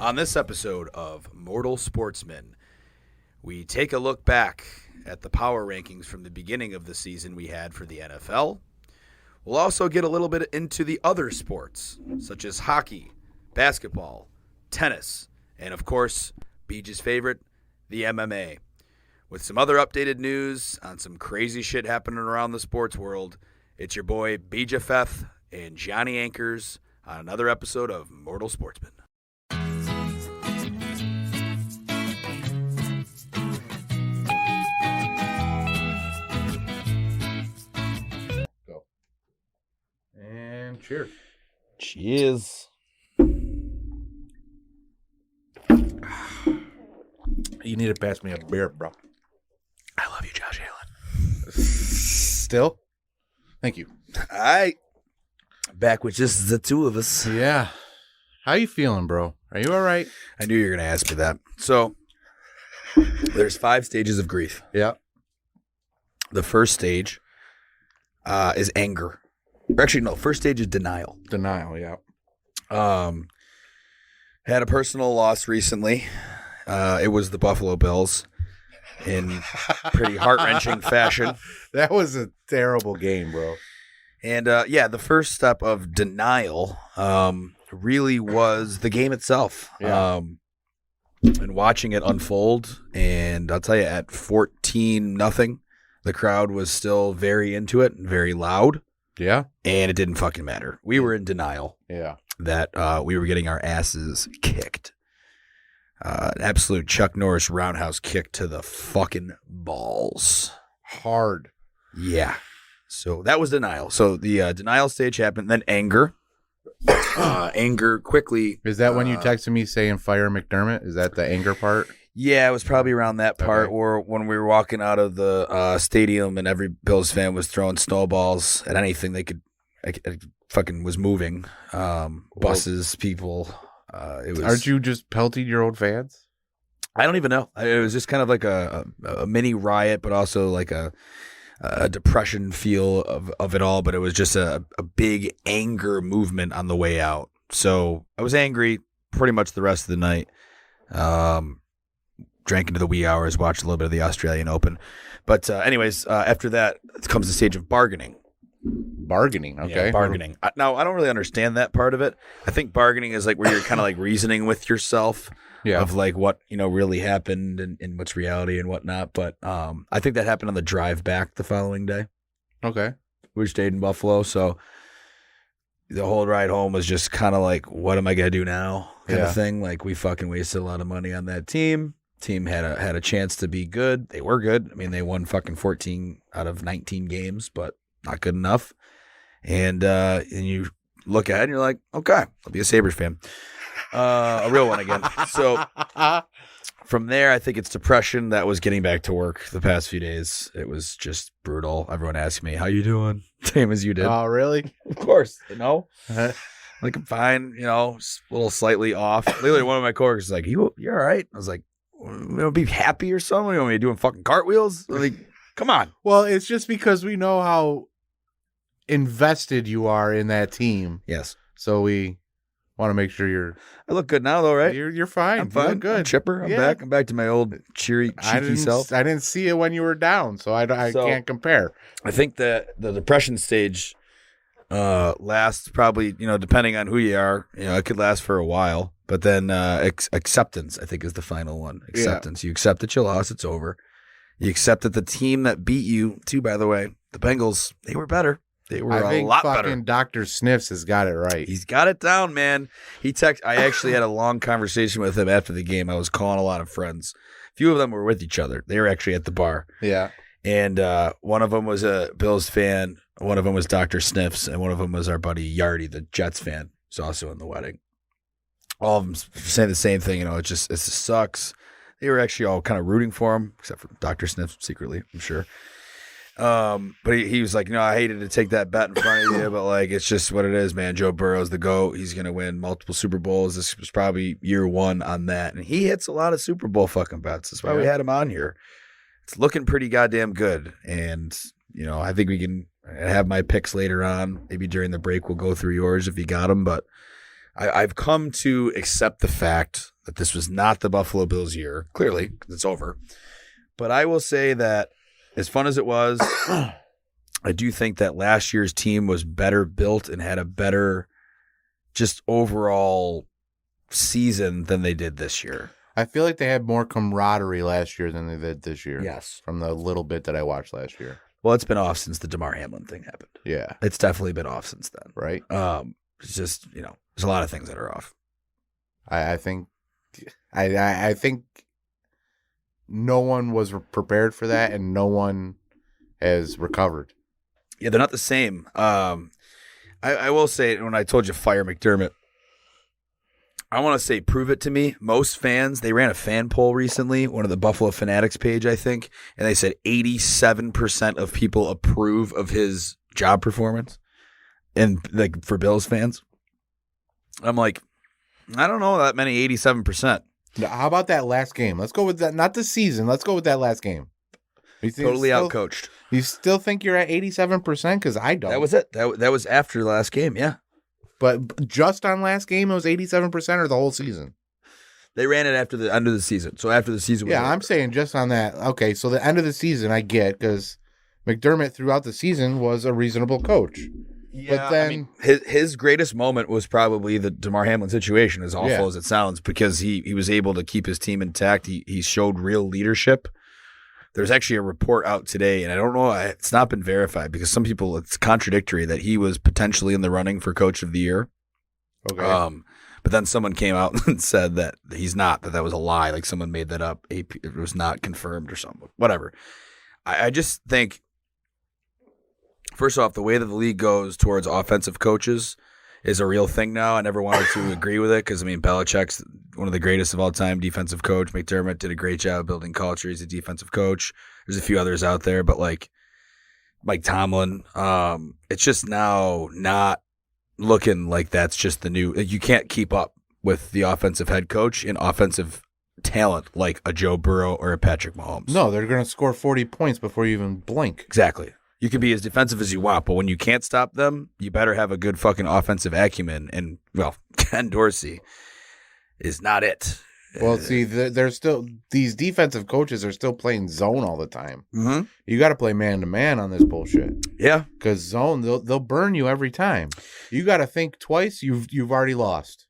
On this episode of Mortal Sportsman, we take a look back at the power rankings from the beginning of the season we had for the NFL. We'll also get a little bit into the other sports, such as hockey, basketball, tennis, and of course, Beej's favorite, the MMA. With some other updated news on some crazy shit happening around the sports world, it's your boy Beej and Johnny Anchors on another episode of Mortal Sportsman. And cheers. Cheers. You need to pass me a beer, bro. I love you, Josh Allen. Still? Thank you. All right. Back with just the two of us. Yeah. How you feeling, bro? Are you all right? I knew you were going to ask me that. So, there's 5 stages of grief. Yeah. The first stage is anger. Actually, no. First stage is denial. Denial, yeah. Had a personal loss recently. It was the Buffalo Bills in pretty heart-wrenching fashion. That was a terrible game, bro. And, the first step of denial really was the game itself. Yeah. And watching it unfold, and I'll tell you, at 14-0, the crowd was still very into it and very loud. Yeah? And it didn't fucking matter. We were in denial that we were getting our asses kicked. An absolute Chuck Norris roundhouse kick to the fucking balls. Hard. Yeah. So that was denial. So the denial stage happened, then anger. Anger quickly. Is that when you texted me saying fire McDermott? Is that the anger part? Yeah, it was probably around that part, Okay. or when we were walking out of the stadium and every Bills fan was throwing snowballs at anything they could. I fucking was moving. Buses, people. It was. Aren't you just pelting your old fans? I don't even know. It was just kind of like a mini riot, but also like a depression feel of it all. But it was just a big anger movement on the way out. So I was angry pretty much the rest of the night. Drank into the wee hours, watched a little bit of the Australian Open. But anyways, after that comes the stage of bargaining. Bargaining, okay. Yeah, bargaining. Now, I don't really understand that part of it. I think bargaining is like where you're kind of like reasoning with yourself of like what, really happened and what's reality and whatnot. But I think that happened on the drive back the following day. Okay. We stayed in Buffalo. So the whole ride home was just kind of like, what am I going to do now kind of thing. Like we fucking wasted a lot of money on that team. Team had a chance to be good. They were good. I mean, they won fucking 14 out of 19 games, but not good enough. And you look ahead and you're like, okay, I'll be a Sabres fan. A real one again. So from there, I think it's depression. That was getting back to work the past few days. It was just brutal. Everyone asked me, how you doing? Same as you did. Oh, really? Of course. Like I'm fine, a little slightly off. Literally one of my coworkers was like, you all right? I was like, be happy or something? You want me doing fucking cartwheels? Like, come on. Well, it's just because we know how invested you are in that team. Yes. So we want to make sure I look good now, though, right? You're fine. I'm fine. You look good. I'm chipper. I'm back. I'm back to my old cheeky self. I didn't see it when you were down, so I can't compare. I think that the depression stage lasts probably, depending on who you are, it could last for a while. But then acceptance, I think, is the final one. Acceptance. Yeah. You accept that you lost. It's over. You accept that the team that beat you, too, by the way, the Bengals, they were better. They were a lot better. I think fucking Dr. Sniffs has got it right. He's got it down, man. I actually had a long conversation with him after the game. I was calling a lot of friends. A few of them were with each other. They were actually at the bar. Yeah. And one of them was a Bills fan. One of them was Dr. Sniffs. And one of them was our buddy Yardy, the Jets fan, who's also in the wedding. All of them saying the same thing. It just sucks. They were actually all kind of rooting for him, except for Dr. Sniffs secretly, I'm sure. But he was like, I hated to take that bet in front of you, but like, it's just what it is, man. Joe Burrow's the GOAT. He's going to win multiple Super Bowls. This was probably year 1 on that. And he hits a lot of Super Bowl fucking bets. That's why we had him on here. It's looking pretty goddamn good. And, I think we can have my picks later on. Maybe during the break, we'll go through yours if you got them. But I've come to accept the fact that this was not the Buffalo Bills year, clearly, because it's over. But I will say that as fun as it was, I do think that last year's team was better built and had a better just overall season than they did this year. I feel like they had more camaraderie last year than they did this year. Yes. From the little bit that I watched last year. Well, it's been off since the Damar Hamlin thing happened. Yeah. It's definitely been off since then. Right. It's just, there's a lot of things that are off. I think no one was prepared for that, and no one has recovered. Yeah, they're not the same. I will say, when I told you fire McDermott, I want to say prove it to me. Most fans, they ran a fan poll recently, one of the Buffalo Fanatics page, I think, and they said 87% of people approve of his job performance, and like for Bills fans. I'm like, I don't know that many 87%. How about that last game? Let's go with that. Not the season. Let's go with that last game. Totally outcoached. You still think you're at 87%? Because I don't. That was it. That was after the last game, yeah. But just on last game, it was 87% or the whole season? They ran it after the end of the season. So after the season was over. I'm saying just on that. Okay, so the end of the season I get because McDermott throughout the season was a reasonable coach. Yeah, but then I mean, his greatest moment was probably the Damar Hamlin situation, as awful as it sounds, because he was able to keep his team intact. He showed real leadership. There's actually a report out today, and I don't know, it's not been verified because some people, it's contradictory that he was potentially in the running for coach of the year. Okay. But then someone came out and said that he's not, that was a lie. Like someone made that up. It was not confirmed or something. Whatever. I just think, first off, the way that the league goes towards offensive coaches is a real thing now. I never wanted to agree with it because, Belichick's one of the greatest of all time defensive coach. McDermott did a great job building culture. He's a defensive coach. There's a few others out there, but like Mike Tomlin, it's just now not looking like that's just the new. You can't keep up with the offensive head coach and offensive talent like a Joe Burrow or a Patrick Mahomes. No, they're going to score 40 points before you even blink. Exactly. You can be as defensive as you want, but when you can't stop them, you better have a good fucking offensive acumen. And, well, Ken Dorsey is not it. Well, see, there's still these defensive coaches are still playing zone all the time. Mm-hmm. You got to play man-to-man on this bullshit. Yeah. Because zone, they'll burn you every time. You got to think twice, you've already lost.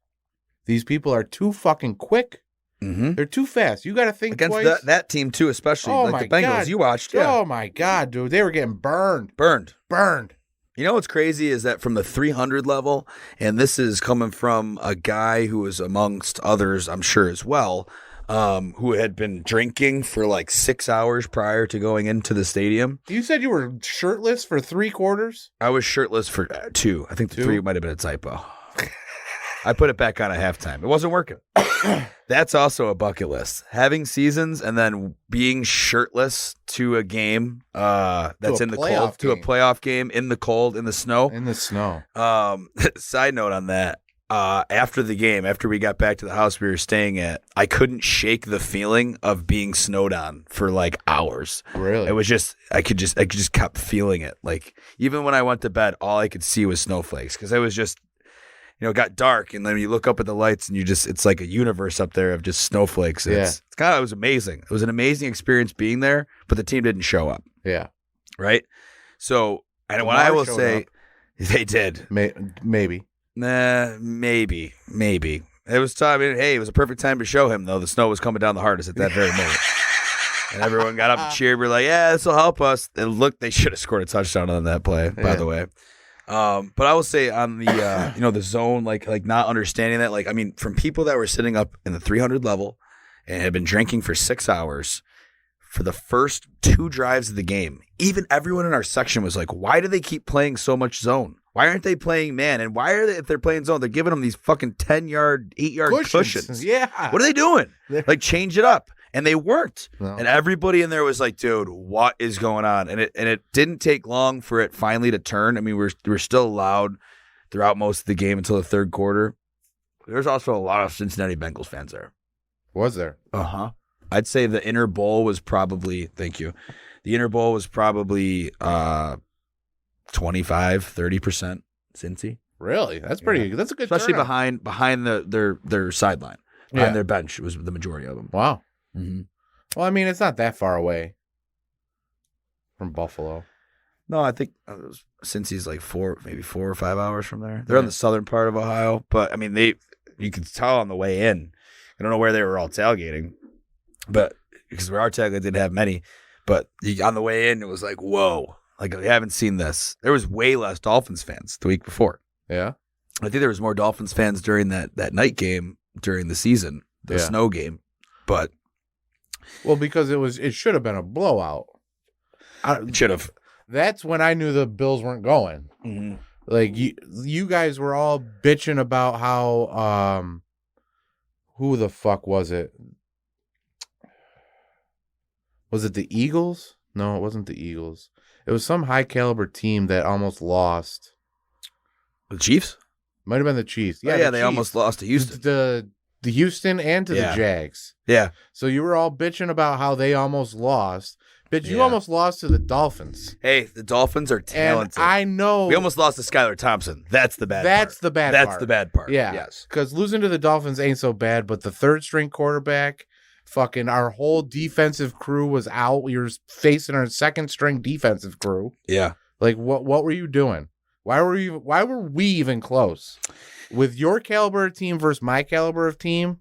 These people are too fucking quick. Mm-hmm. They're too fast. You got to think against twice. that team, too, especially. Oh, like the Bengals God. you watched. Yeah. Oh, my God, dude. They were getting burned. Burned. You know what's crazy is that from the 300 level, and this is coming from a guy who was amongst others, I'm sure as well, who had been drinking for like 6 hours prior to going into the stadium. You said you were shirtless for 3 quarters? I was shirtless for 2. I think the 2? 3 might have been a typo. I put it back on at halftime. It wasn't working. That's also a bucket list. Having seasons and then being shirtless to a game that's in the cold, to a playoff game in the cold, in the snow. In the snow. Side note on that. After the game, after we got back to the house we were staying at, I couldn't shake the feeling of being snowed on for like hours. Really? It was just I could just kept feeling it. Like even when I went to bed, all I could see was snowflakes because it was just, it got dark, and then you look up at the lights, and it's like a universe up there of just snowflakes. And it was amazing. It was an amazing experience being there, but the team didn't show up. Yeah. Right? So, and what I will say, they did. Maybe. Nah, maybe. It was time. Hey, it was a perfect time to show him, though. The snow was coming down the hardest at that very moment. And everyone got up and cheered. We're like, yeah, this will help us. And look, they should have scored a touchdown on that play, by the way. But I will say on the, the zone, like not understanding that, from people that were sitting up in the 300 level and had been drinking for 6 hours for the first 2 drives of the game, even everyone in our section was like, why do they keep playing so much zone? Why aren't they playing man? And why are they, if they're playing zone, they're giving them these fucking 10-yard, 8-yard cushions. Yeah. What are they doing? Like change it up. And they weren't. No. And everybody in there was like, dude, what is going on? And it didn't take long for it finally to turn. We're still loud throughout most of the game until the third quarter. There's also a lot of Cincinnati Bengals fans there. Was there? Uh-huh. I'd say the inner bowl was probably, thank you. The inner bowl was probably 25, 30% Cincy. Really? That's pretty. Yeah. That's a good Especially turnout. behind their sideline. Behind their bench was the majority of them. Wow. Mm-hmm. Well, I mean, it's not that far away from Buffalo. No, I think since he's like 4 or 5 hours from there. They're on the southern part of Ohio, but I mean, you could tell on the way in. I don't know where they were all tailgating, but because our tailgate didn't have many, but on the way in, it was like, whoa, like we haven't seen this. There was way less Dolphins fans the week before. Yeah. I think there was more Dolphins fans during that night game during the season, the snow game, but. Well, because it should have been a blowout. It should have. That's when I knew the Bills weren't going. Mm-hmm. Like you guys were all bitching about how who the fuck was it? Was it the Eagles? No, it wasn't the Eagles. It was some high caliber team that almost lost. The Chiefs? Might have been the Chiefs. Yeah, they Chiefs. Almost lost to Houston. The Houston and to the Jags. Yeah. So you were all bitching about how they almost lost. Bitch, you almost lost to the Dolphins. Hey, the Dolphins are talented. And I know. We almost lost to Skylar Thompson. That's the bad part. That's the bad part. That's the bad part. Yeah. Yes. Because losing to the Dolphins ain't so bad, but the third string quarterback, fucking our whole defensive crew was out. We were facing our second string defensive crew. Yeah. Like, what were you doing? Why were we even close? With your caliber of team versus my caliber of team,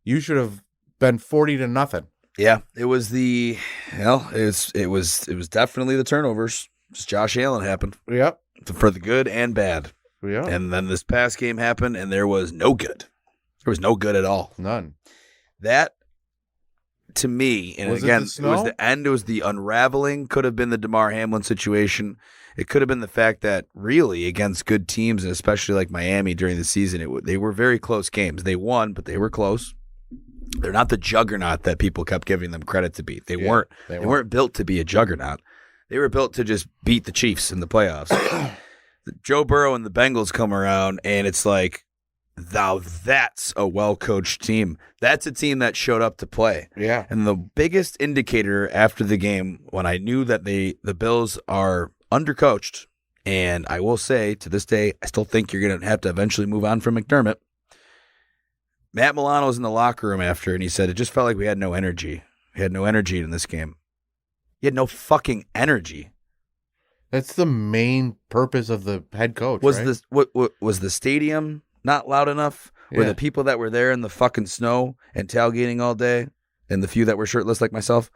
you should have been 40-0. Yeah, it was it was definitely the turnovers. Just Josh Allen happened. Yep. For the good and bad. Yeah. And then this past game happened and there was no good. There was no good at all. None. That to me, and was again, it it was the end, it was the unraveling, could have been the DeMar Hamlin situation. It could have been the fact that really against good teams, and especially like Miami during the season, they were very close games. They won, but they were close. They're not the juggernaut that people kept giving them credit to be. They weren't built to be a juggernaut. They were built to just beat the Chiefs in the playoffs. Joe Burrow and the Bengals come around, and it's like, now that's a well-coached team. That's a team that showed up to play. Yeah. And the biggest indicator after the game, when I knew that the Bills are undercoached, and I will say to this day, I still think you're going to have to eventually move on from McDermott. Matt Milano was in the locker room after, and he said, it just felt like we had no energy. We had no energy in this game. You had no fucking energy. That's the main purpose of the head coach, was right? this what was the stadium not loud enough? Yeah. Were the people that were there in the fucking snow and tailgating all day, and the few that were shirtless like myself,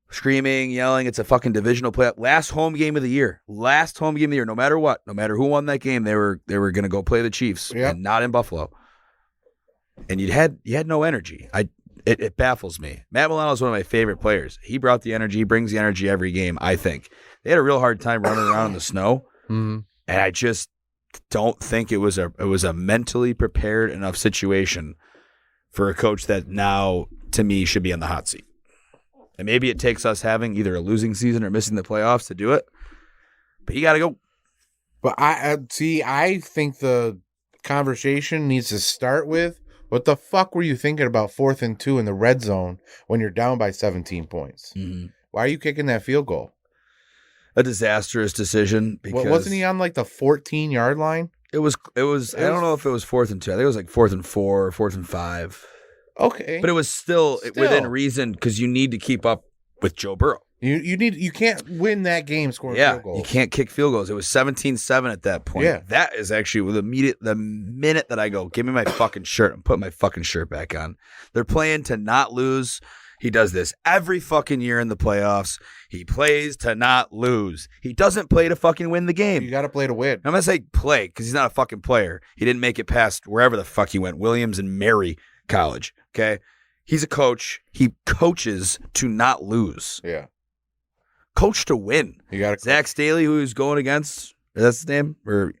screaming, yelling, it's a fucking divisional playoff. Last home game of the year. No matter what, no matter who won that game, they were going to go play the Chiefs, and not in Buffalo. And you had no energy. It baffles me. Matt Milano is one of my favorite players. He brought the energy. He brings the energy every game, I think. They had a real hard time running around in the snow, and I just don't think it was a mentally prepared enough situation for a coach that now, to me, should be on the hot seat. And maybe it takes us having either a losing season or missing the playoffs to do it, but you got to go. But I think the conversation needs to start with, what the fuck were you thinking about 4th and 2 in the red zone when you're down by 17 points? Mm-hmm. Why are you kicking that field goal? A disastrous decision. Because wasn't he on like the 14-yard line? It was. I don't know if it was 4th and 2. I think it was like 4th and 4 or 4th and 5. Okay, but it was still within reason because you need to keep up with Joe Burrow. You can't win that game scoring field goals. You can't kick field goals. It was 17-7 at that point. Yeah. That is actually the minute that I go, give me my fucking shirt and put my fucking shirt back on. They're playing to not lose. He does this every fucking year in the playoffs. He plays to not lose. He doesn't play to fucking win the game. You got to play to win. I'm going to say play because he's not a fucking player. He didn't make it past wherever the fuck he went, Williams and Mary College. Okay? He's a coach. He coaches to not lose. Yeah. Coach to win. You got Zach Staley, who's going against, that's his name? Or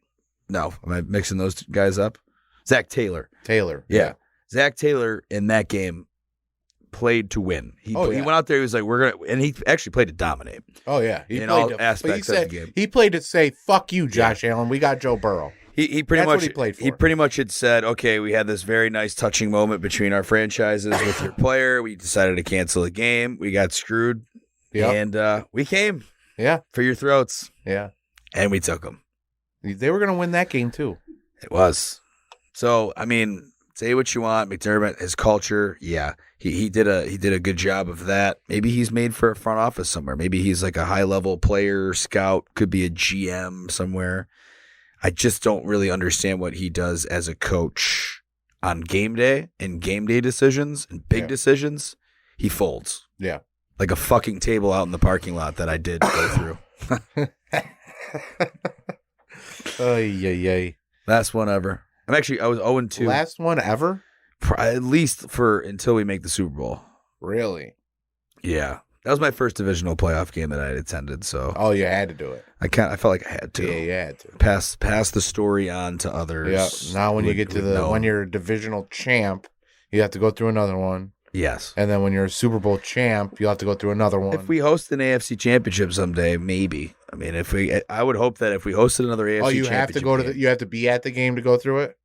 no, am I mixing those guys up? Zach Taylor. Yeah. Zach Taylor in that game played to win. He went out there, he was like, and he actually played to dominate. Oh, yeah. He played all aspects of the game. He played to say, fuck you, Josh Allen. We got Joe Burrow. He pretty much what he played for. He pretty much had said, okay, we had this very nice touching moment between our franchises with your player. We decided to cancel the game. We got screwed. Yep. And we came for your throats. Yeah. And we took them. They were going to win that game, too. It was. So, I mean, say what you want, McDermott, his culture, yeah. He did a good job of that. Maybe he's made for a front office somewhere. Maybe he's like a high-level player, scout, could be a GM somewhere. I just don't really understand what he does as a coach on game day and game day decisions and big decisions. He folds. Yeah. Like a fucking table out in the parking lot that I did go through. Yay. Last one ever. I was 0-2. Last one ever? At least for until we make the Super Bowl. Really? Yeah. That was my first divisional playoff game that I had attended, so Oh, you had to do it. I felt like I had to. Yeah, you had to. Pass the story on to others. Yeah. Now when you get to when you're a divisional champ, you have to go through another one. Yes. And then when you're a Super Bowl champ, you'll have to go through another one. If we host an AFC championship someday, maybe. I mean, I would hope that if we hosted another AFC championship. You have to go to you have to be at the game to go through it?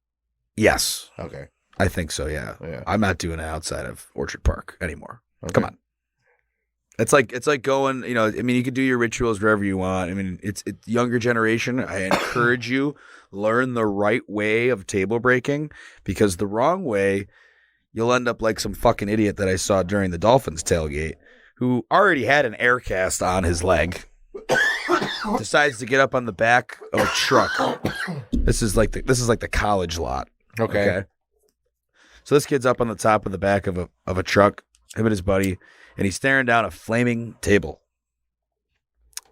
Yes. Okay. I think so, yeah. I'm not doing it outside of Orchard Park anymore. Okay. Come on. It's like going, I mean, you can do your rituals wherever you want. I mean, it's younger generation. I encourage you, learn the right way of table breaking, because the wrong way, you'll end up like some fucking idiot that I saw during the Dolphins tailgate who already had an air cast on his leg, decides to get up on the back of a truck. This is like the college lot. Okay. So this kid's up on the top of the back of a truck, him and his buddy, and he's staring down a flaming table.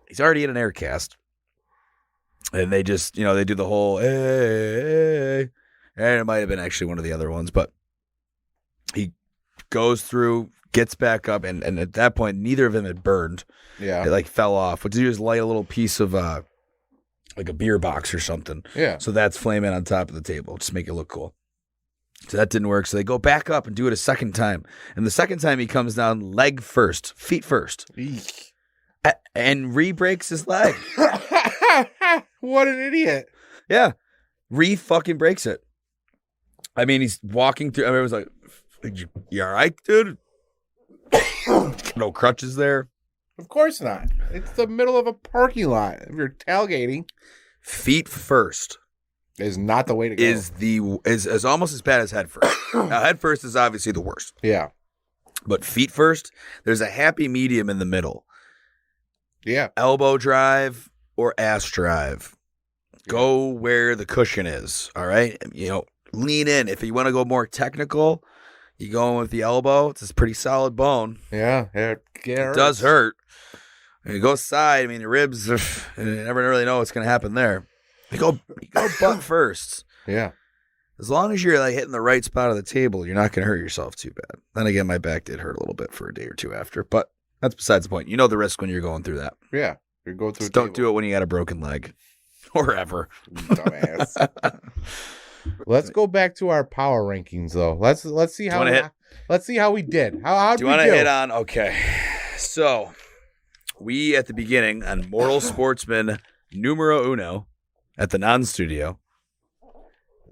He's already in an air cast. And they just, they do the whole, hey. And it might have been actually one of the other ones, but he goes through, gets back up, and at that point, neither of them had burned. Yeah. It like fell off. What did you just light a little piece of like a beer box or something? Yeah. So that's flaming on top of the table. Just make it look cool. So that didn't work. So they go back up and do it a second time. And the second time he comes down leg first, feet first. Eek. And re-breaks his leg. What an idiot. Yeah. Re-fucking breaks it. I mean, he's walking through. Everyone's like, you all right, dude? No crutches there. Of course not. It's the middle of a parking lot. If you're tailgating. Feet first. Is not the way to go. Is almost as bad as head first. Now, head first is obviously the worst. Yeah. But feet first, there's a happy medium in the middle. Yeah. Elbow drive or ass drive. Go where the cushion is. All right. Lean in. If you want to go more technical, you go in with the elbow. It's a pretty solid bone. Yeah. It does hurt. And you go side. I mean, the ribs, you never really know what's going to happen there. You go butt first. Yeah. As long as you're like hitting the right spot of the table, you're not going to hurt yourself too bad. Then again, my back did hurt a little bit for a day or two after, but that's besides the point. You know the risk when you're going through that. Yeah. You're going through. Don't do it when you got a broken leg, or ever. Dumbass. Let's go back to our power rankings, though. Let's see how we did. How do you want to hit on? Okay, so we at the beginning on Mortal Sportsman numero uno at the non-studio.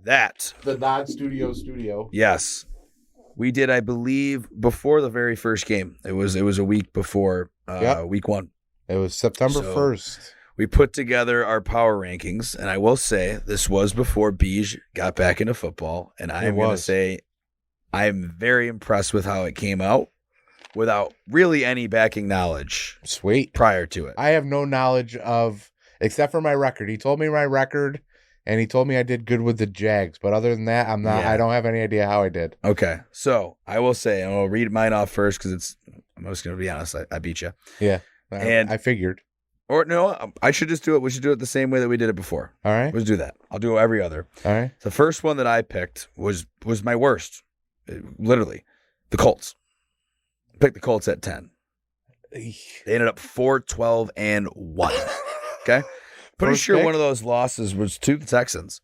The non-studio. Yes, we did. I believe before the very first game. It was a week before week one. It was September 1st. We put together our power rankings, and I will say this was before Beige got back into football, and I am going to say I'm very impressed with how it came out without really any backing knowledge. Sweet. Prior to it. I have no knowledge of, except for my record. He told me my record, and he told me I did good with the Jags, but other than that, I don't have any idea how I did. Okay, so I will say, and I'll read mine off first because I'm just going to be honest, I beat you. Yeah, and I figured. Or no, I should just do it. We should do it the same way that we did it before. All right. Let's do that. I'll do every other. All right. The first one that I picked was my worst. Literally. The Colts. I picked the Colts at 10. They ended up 4-12-1. Okay? Pretty First sure pick? one of those losses was to the Texans.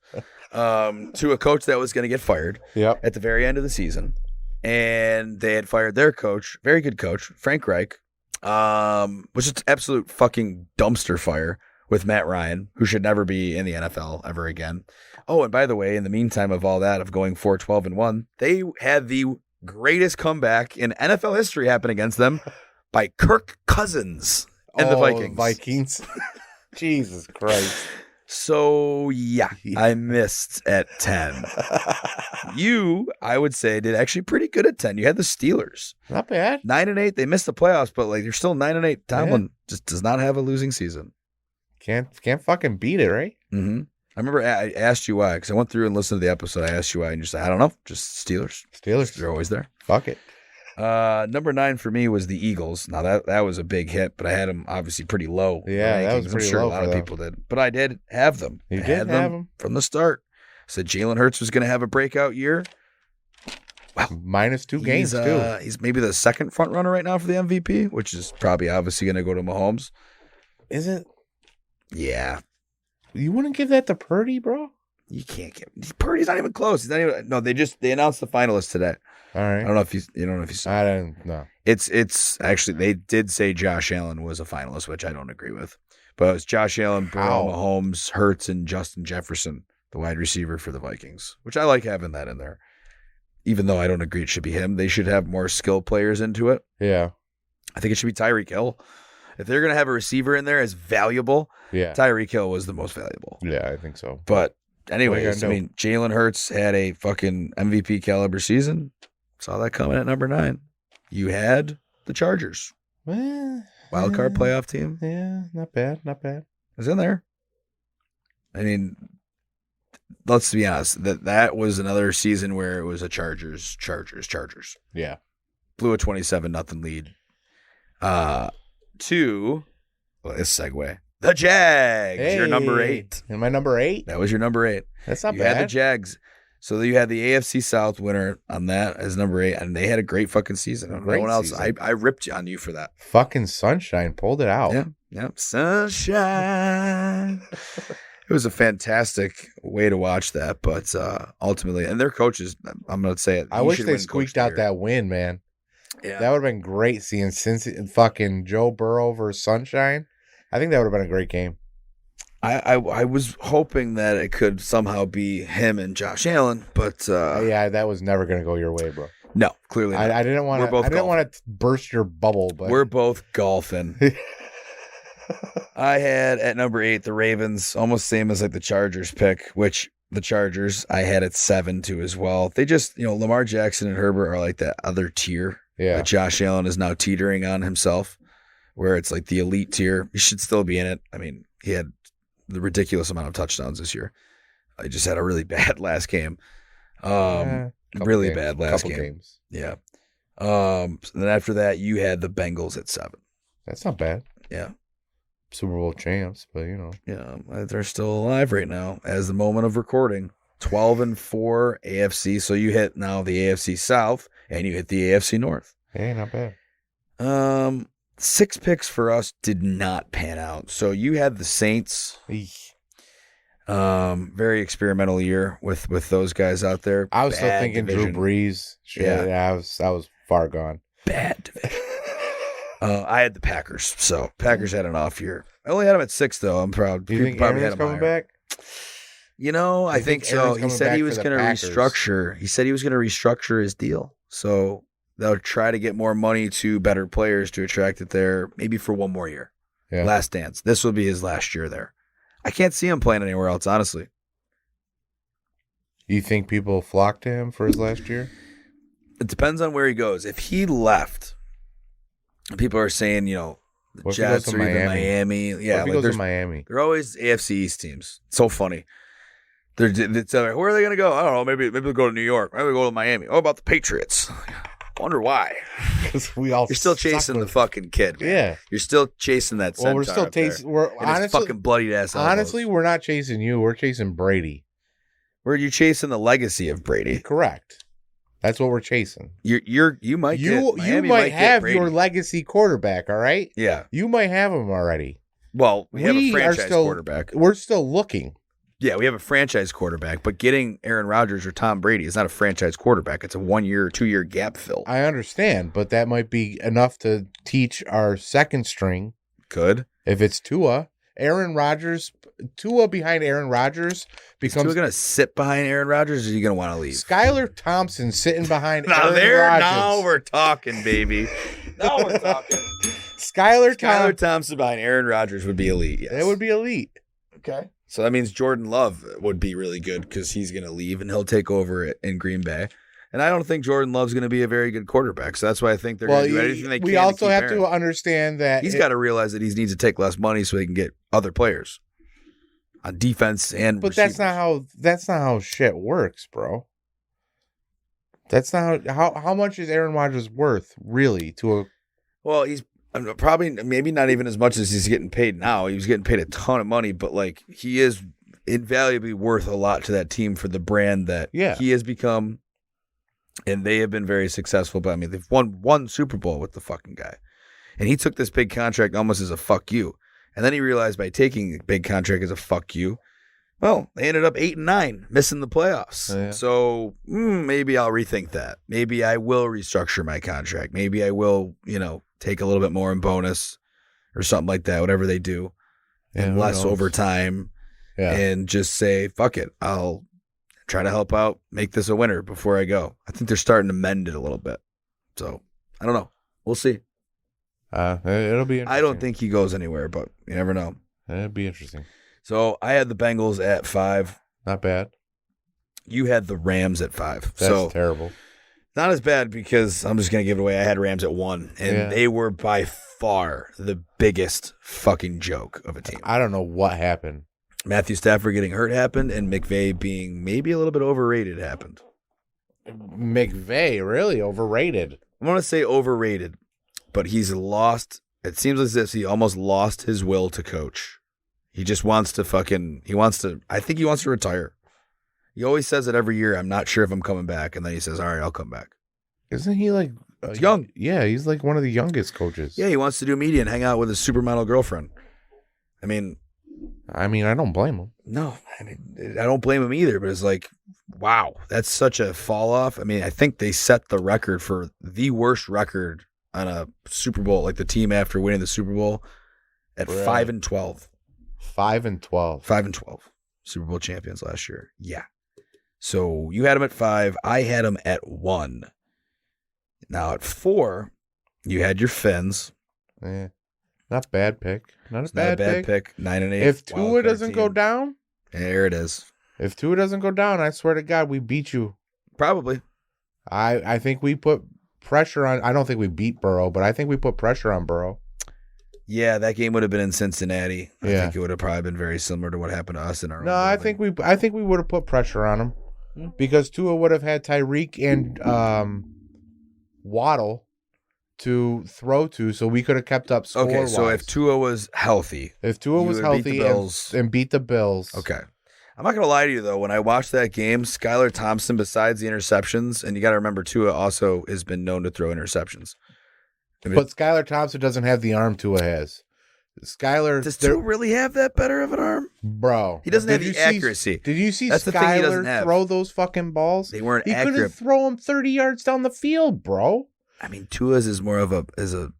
To a coach that was going to get fired at the very end of the season. And they had fired their coach, very good coach, Frank Reich. Was just absolute fucking dumpster fire with Matt Ryan, who should never be in the NFL ever again. Oh, and by the way, in the meantime of all that, of going 4-12-1, they had the greatest comeback in NFL history happen against them by Kirk Cousins and the Vikings. Jesus Christ. So, yeah, I missed at 10. You, I would say, did actually pretty good at 10. You had the Steelers. Not bad. 9-8. They missed the playoffs, but like you're still 9-8. Tomlin just does not have a losing season. Can't fucking beat it, right? Mm-hmm. I remember I asked you why, because I went through and listened to the episode. I asked you why, and you said, I don't know, just Steelers. They're always there. Fuck it. Number 9 for me was the Eagles. Now that was a big hit, but I had them obviously pretty low. Yeah, that was pretty low. A lot of people did, but I did have them. You did have them from the start. Said Jalen Hurts was going to have a breakout year. Wow, -2 games too. He's maybe the second front runner right now for the MVP, which is probably obviously going to go to Mahomes. Is it? Yeah. You wouldn't give that to Purdy, bro? You can't give Purdy's not even close. He's not even. No, they announced the finalists today. All right. I don't know if you saw. I don't know. It's actually they did say Josh Allen was a finalist, which I don't agree with. But it's Josh Allen, Burrow, Mahomes, Hurts, and Justin Jefferson, the wide receiver for the Vikings, which I like having that in there. Even though I don't agree it should be him, they should have more skill players into it. Yeah. I think it should be Tyreek Hill. If they're going to have a receiver in there as valuable, Tyreek Hill was the most valuable. Yeah, I think so. But anyways, I mean, Jalen Hurts had a fucking MVP caliber season. Saw that coming at number 9. You had the Chargers. Wild card playoff team. Yeah, not bad. It was in there. I mean, let's be honest. That was another season where it was a Chargers. Yeah. Blew a 27-0 lead. To this segue. The Jags. Your number 8. Am I number 8? That was your number 8. That's not bad. You had the Jags. So you had the AFC South winner on that as number 8, and they had a great fucking season. No one else. I ripped on you for that. Fucking Sunshine pulled it out. Yeah. Sunshine. It was a fantastic way to watch that, but ultimately, and their coaches, I'm going to say it. I wish they squeaked out that win, man. Yeah. That would have been great seeing fucking Joe Burrow versus Sunshine. I think that would have been a great game. I was hoping that it could somehow be him and Josh Allen, but that was never going to go your way, bro. No, clearly not. I didn't want to. I didn't want to burst your bubble, but we're both golfing. I had at number 8 the Ravens, almost same as like the Chargers pick, which the Chargers I had at 7 too as well. They just Lamar Jackson and Herbert are like that other tier. Yeah, that Josh Allen is now teetering on himself, where it's like the elite tier. He should still be in it. I mean, he had the ridiculous amount of touchdowns this year. I just had a really bad last game. Really bad last game. Games. Yeah. Then after that, you had the Bengals at 7. That's not bad. Yeah. Super Bowl champs, but Yeah, they're still alive right now as the moment of recording. 12-4 AFC. So you hit now the AFC South and you hit the AFC North. Hey, not bad. 6 picks for us did not pan out. So you had the Saints. Very experimental year with those guys out there. I was still thinking division. Drew Brees. Yeah, I was far gone. Bad division. I had the Packers. So Packers had an off year. I only had them at 6 though. I'm proud. Do you think Aaron's coming back? I think so. He said he was going to restructure. He said he was going to restructure his deal. So they'll try to get more money to better players to attract it there, maybe for one more year. Yeah. Last dance. This will be his last year there. I can't see him playing anywhere else, honestly. You think people flock to him for his last year? It depends on where he goes. If he left, people are saying, the Jets or even Miami. Yeah, what if he goes to Miami? They're always AFC East teams. It's so funny. It's like, where are they going to go? I don't know. Maybe they'll go to New York. Maybe they'll go to Miami. Oh, about the Patriots. Wonder why. You're still chasing the fucking kid. Man. Yeah. You're still chasing that centaur. Well, we're still chasing. We're honestly fucking bloodied ass. Honestly, we're not chasing you. We're chasing Brady. Were you chasing the legacy of Brady? Correct. That's what we're chasing. You might have your legacy quarterback. All right. Yeah. You might have him already. Well, we have a franchise quarterback. We're still looking. Yeah, we have a franchise quarterback, but getting Aaron Rodgers or Tom Brady is not a franchise quarterback. It's a 1 year or 2 year gap fill. I understand, but that might be enough to teach our second string. Could. If it's Tua behind Aaron Rodgers becomes. Is Tua going to sit behind Aaron Rodgers or are you going to want to leave? Skylar Thompson sitting behind Aaron Rodgers. Now we're talking, baby. Now we're talking. Skylar Thompson behind Aaron Rodgers would be elite, yes. That would be elite. Okay. So that means Jordan Love would be really good because he's going to leave and he'll take over in Green Bay. And I don't think Jordan Love's going to be a very good quarterback. So that's why I think they're going to do anything they can. We also have Aaron. to understand that he's got to realize that he needs to take less money so he can get other players on defense and. But receivers. that's not how shit works, bro. That's not how much is Aaron Rodgers worth really to a. Well, he's probably maybe not even as much as he's getting paid now. He was getting paid a ton of money, but like he is invaluably worth a lot to that team for the brand that he has become. And they have been very successful, but I mean, they've won one Super Bowl with the fucking guy. And he took this big contract almost as a fuck you. And then he realized by taking a big contract as a fuck you, well, they ended up 8-9, missing the playoffs. Yeah. So maybe I'll rethink that. Maybe I will restructure my contract. Maybe I will, take a little bit more in bonus or something like that, whatever they do. And less overtime. Yeah. And just say, fuck it. I'll try to help out, make this a winner before I go. I think they're starting to mend it a little bit. So, I don't know. We'll see. It'll be interesting. I don't think he goes anywhere, but you never know. It'll be interesting. So, I had the Bengals at 5. Not bad. You had the Rams at 5. That's terrible. Not as bad because I'm just going to give it away. I had Rams at 1, and they were by far the biggest fucking joke of a team. I don't know what happened. Matthew Stafford getting hurt happened, and McVay being maybe a little bit overrated happened. McVay, really? Overrated? I want to say overrated, but he's lost. It seems as if he almost lost his will to coach. He just wants to I think he wants to retire. He always says it every year, I'm not sure if I'm coming back, and then he says, all right, I'll come back. Isn't he like... young. Yeah, he's like one of the youngest coaches. Yeah, he wants to do media and hang out with his supermodel girlfriend. I mean, I don't blame him. No, I don't blame him either, but it's like, wow, that's such a fall off. I mean, I think they set the record for the worst record on a Super Bowl, like the team after winning the Super Bowl at 5-12. 5-12. 5-12. Super Bowl champions last year. Yeah. So you had him at 5. I had him at 1. Now at 4, you had your Fins. Yeah. Not bad pick. Not a bad pick. 9-8. If Tua doesn't go down, there it is. If Tua doesn't go down, I swear to God, we beat you. Probably. I think we put pressure on. I don't think we beat Burrow, but I think we put pressure on Burrow. Yeah, that game would have been in Cincinnati. I think it would have probably been very similar to what happened to us in our. No, I think we would have put pressure on him because Tua would have had Tyreek and Waddle to throw to, so we could have kept up score. Okay, so if Tua was healthy, beat the Bills. Okay. I'm not going to lie to you, though. When I watched that game, Skylar Thompson, besides the interceptions, and you got to remember, Tua also has been known to throw interceptions. But Skylar Thompson doesn't have the arm Tua has. Does Tua really have that better of an arm? Bro. He doesn't have the accuracy. Did you see Skylar throw those fucking balls? They weren't accurate. He couldn't throw them 30 yards down the field, bro. I mean, Tua's is more of a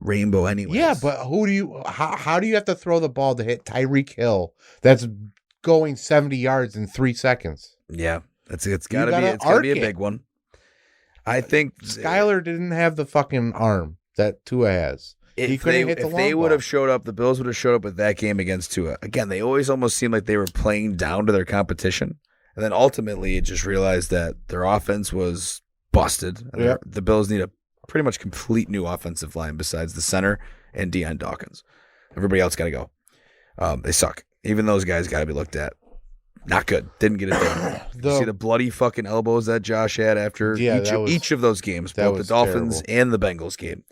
rainbow anyway. Yeah, but how do you have to throw the ball to hit Tyreek Hill? That's going 70 yards in 3 seconds. Yeah, it's got to be a big one. I think Skylar didn't have the fucking arm that Tua has. If they would have showed up, the Bills would have showed up with that game against Tua. Again, they always almost seemed like they were playing down to their competition, and then ultimately just realized that their offense was busted. And the Bills need a pretty much complete new offensive line besides the center and Deion Dawkins. Everybody else got to go. They suck. Even those guys got to be looked at. Not good. Didn't get it done. You see the bloody fucking elbows that Josh had after each of those games, both the Dolphins and the Bengals game.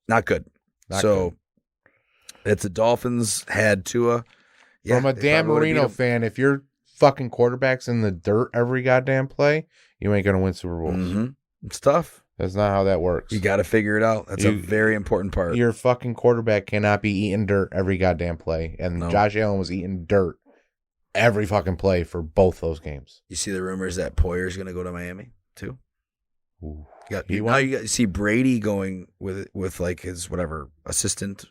Not good. It's the Dolphins had Tua. Yeah, from a Dan Marino fan, if your fucking quarterback's in the dirt every goddamn play, you ain't going to win Super Bowls. Mm-hmm. It's tough. That's not how that works. You got to figure it out. That's a very important part. Your fucking quarterback cannot be eating dirt every goddamn play. And Josh Allen was eating dirt every fucking play for both those games. You see the rumors that Poyer's going to go to Miami too? Ooh. You see Brady going with like his whatever assistant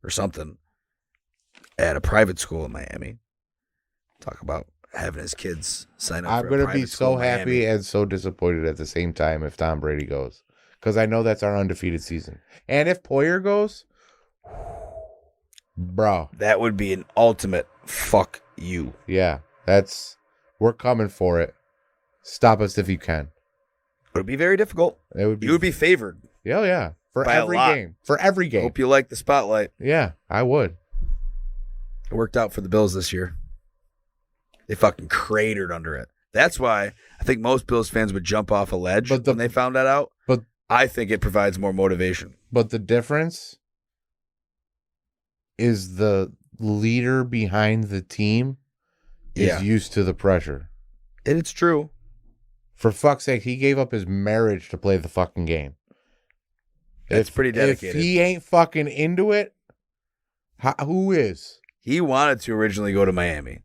or something at a private school in Miami. Talk about having his kids sign up. I'm going to be so happy and so disappointed at the same time if Tom Brady goes, because I know that's our undefeated season. And if Poyer goes, bro, that would be an ultimate fuck you. Yeah, we're coming for it. Stop us if you can. It would be very difficult. It would be. You would be favored. Yeah. For by every a lot. game. For every game. Hope you like the spotlight. Yeah, I would. It worked out for the Bills this year. They fucking cratered under it. That's why I think most Bills fans would jump off a ledge when they found that out. But I think it provides more motivation. But the difference is the leader behind the team is used to the pressure. It's true. For fuck's sake, he gave up his marriage to play the fucking game. It's pretty dedicated. If he ain't fucking into it, who is? He wanted to originally go to Miami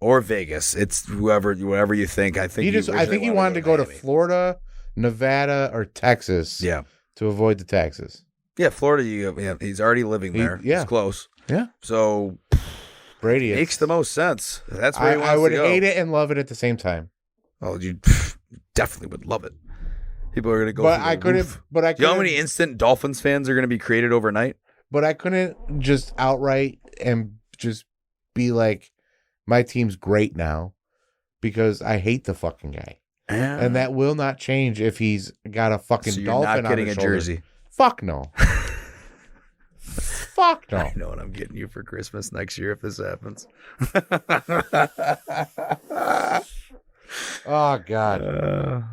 or Vegas. It's whoever you think. I think he wanted to go to Florida, Nevada, or Texas. Yeah. To avoid the taxes. Yeah, Florida. He's already living there. He's close. Yeah. So Brady makes the most sense. That's where he wants to go. I would hate it and love it at the same time. Oh, you definitely would love it. People are going to go. But I couldn't. But I. Do you know how many instant Dolphins fans are going to be created overnight? But I couldn't just outright and just be like, my team's great now, because I hate the fucking guy, and that will not change if he's got a fucking so you're dolphin not getting on his a shoulder. jersey. Fuck no. Fuck no. I know what I'm getting you for Christmas next year if this happens. Oh God!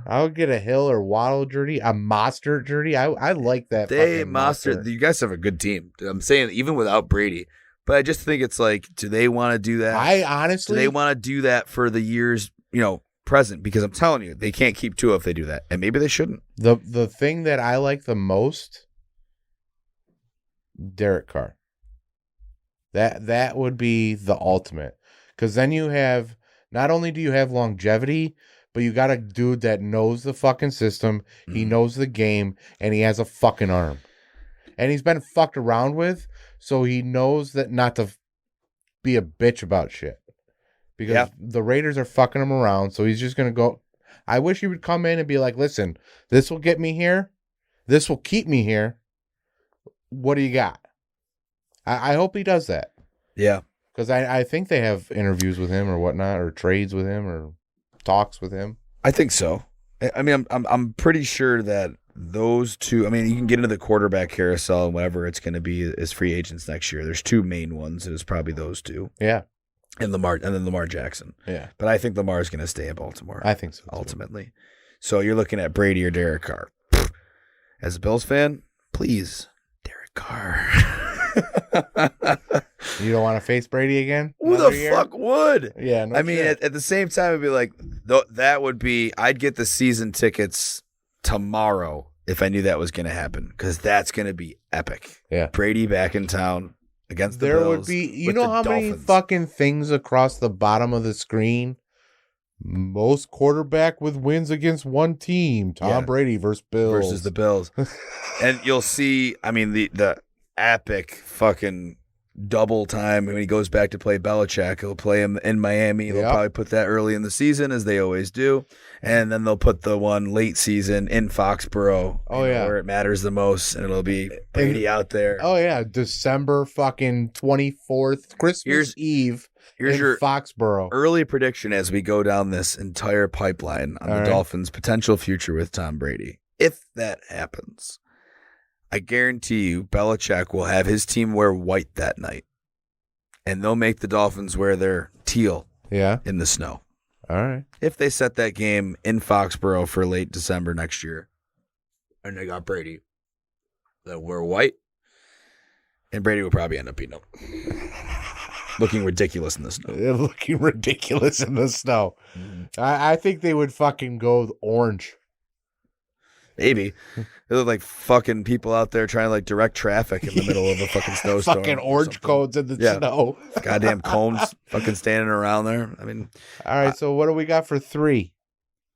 I would get a Hill or Waddle jersey, a Mostert jersey. I like that. Mostert. You guys have a good team. I'm saying even without Brady, but I just think it's like, do they want to do that? I honestly, do they want to do that for the years present? Because I'm telling you, they can't keep Tua if they do that, and maybe they shouldn't. The thing that I like the most, Derek Carr. That would be the ultimate, because then you have. Not only do you have longevity, but you got a dude that knows the fucking system, he knows the game, and he has a fucking arm. And he's been fucked around with, so he knows that not to be a bitch about shit. Because the Raiders are fucking him around, so he's just going to go. I wish he would come in and be like, listen, this will get me here. This will keep me here. What do you got? I hope he does that. Yeah. Because I think they have interviews with him or whatnot, or trades with him, or talks with him. I think so. I mean, I'm pretty sure that those two. I mean, you can get into the quarterback carousel and whatever it's going to be as free agents next year. There's two main ones, and it's probably those two. Yeah, and then Lamar Jackson. Yeah, but I think Lamar's going to stay in Baltimore. I think so too. Ultimately. So you're looking at Brady or Derek Carr. As a Bills fan, please, Derek Carr. You don't want to face Brady again? Who the fuck would? Yeah, I mean, at the same time, it'd be like, that would be, I'd get the season tickets tomorrow if I knew that was going to happen, because that's going to be epic. Yeah. Brady back in town against the Bills. Bills. There would be, you know how many fucking things across the bottom of the screen? Most quarterback with wins against one team. Tom Brady versus Bills. Versus the Bills. And you'll see, I mean, the epic fucking double time when he goes back to play Belichick. He'll play him in Miami. They'll probably put that early in the season, as they always do. And then they'll put the one late season in Foxborough. Where it matters the most. And it'll be Brady out there. Oh, yeah. December fucking 24th, Christmas Eve. Here's your Foxborough early prediction as we go down this entire pipeline on the Dolphins' potential future with Tom Brady. If that happens, I guarantee you Belichick will have his team wear white that night. And they'll make the Dolphins wear their teal in the snow. All right. If they set that game in Foxborough for late December next year, and they got Brady, they'll wear white, and Brady will probably end up beating them. Looking ridiculous in the snow. Looking ridiculous in the snow. Mm-hmm. I think they would fucking go orange. Maybe. They look like fucking people out there trying to like direct traffic in the middle of a fucking snowstorm. Fucking orange cones in the snow. Goddamn cones fucking standing around there. I mean. All right, so what do we got for 3?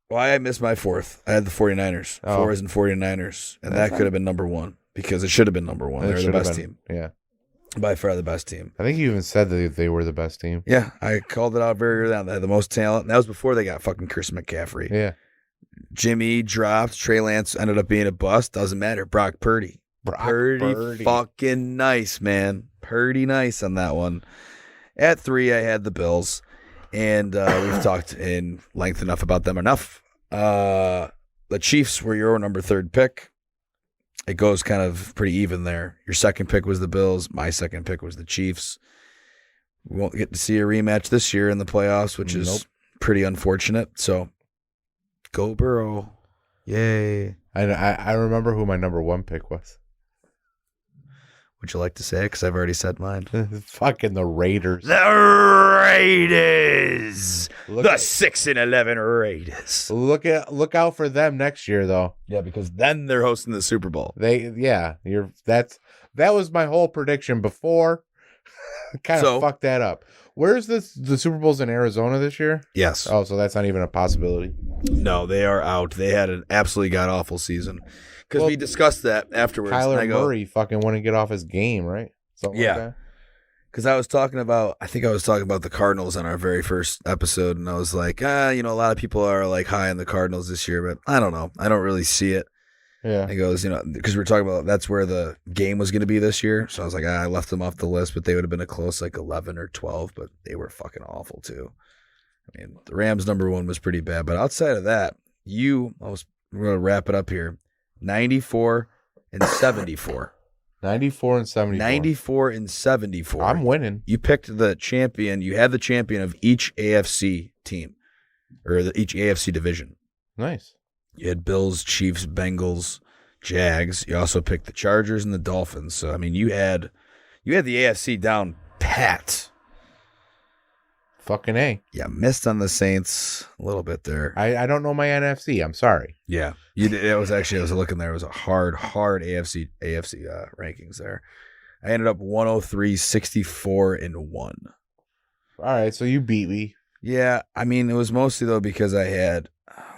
Why I missed my 4th. I had the 49ers. 4 is in 49ers. And that could have been number 1 because it should have been number 1. They're the best team. Yeah. By far the best team. I think you even said that they were the best team. Yeah, I called it out very early on. They had the most talent. And that was before they got fucking Chris McCaffrey. Yeah. Jimmy dropped. Trey Lance ended up being a bust. Doesn't matter. Brock Purdy. Purdy. Fucking nice, man. Purdy nice on that one. At 3, I had the Bills, and we've talked in length enough about them enough. The Chiefs were your number 3rd pick. It goes kind of pretty even there. Your second pick was the Bills. My second pick was the Chiefs. We won't get to see a rematch this year in the playoffs, which is pretty unfortunate. So, go Burrow. Yay. I remember who my number 1 pick was. Would you like to say it? Because I've already said mine. Fucking the Raiders. The Raiders. The 6-11 Raiders. Look out for them next year, though. Yeah, because then they're hosting the Super Bowl. That was my whole prediction before. Kind of fucked that up. Where's the Super Bowl's in Arizona this year? Yes. Oh, so that's not even a possibility. No, they are out. They had an absolutely god-awful season. Because we discussed that afterwards. Kyler Murray fucking wouldn't get off his game, right? Something like that. Because I was talking about the Cardinals on our very first episode, and I was like, a lot of people are like high on the Cardinals this year, but I don't know. I don't really see it. Yeah. He goes, because we're talking about that's where the game was going to be this year. So I was like, I left them off the list, but they would have been a close like 11 or 12, but they were fucking awful too. I mean, the Rams number 1 was pretty bad, but outside of that, we're going to wrap it up here. 94 and 74. 94 and 74. 94 and 74. I'm winning. You picked the champion. You had the champion of each AFC team or each AFC division. Nice. You had Bills, Chiefs, Bengals, Jags. You also picked the Chargers and the Dolphins. So, I mean, you had the AFC down pat. Fucking A. Yeah, missed on the Saints a little bit there. I don't know my NFC. I'm sorry. Yeah, I was looking there. It was a hard AFC rankings there. I ended up 103, 64 and 1. All right, so you beat me. Yeah, I mean, it was mostly though because I had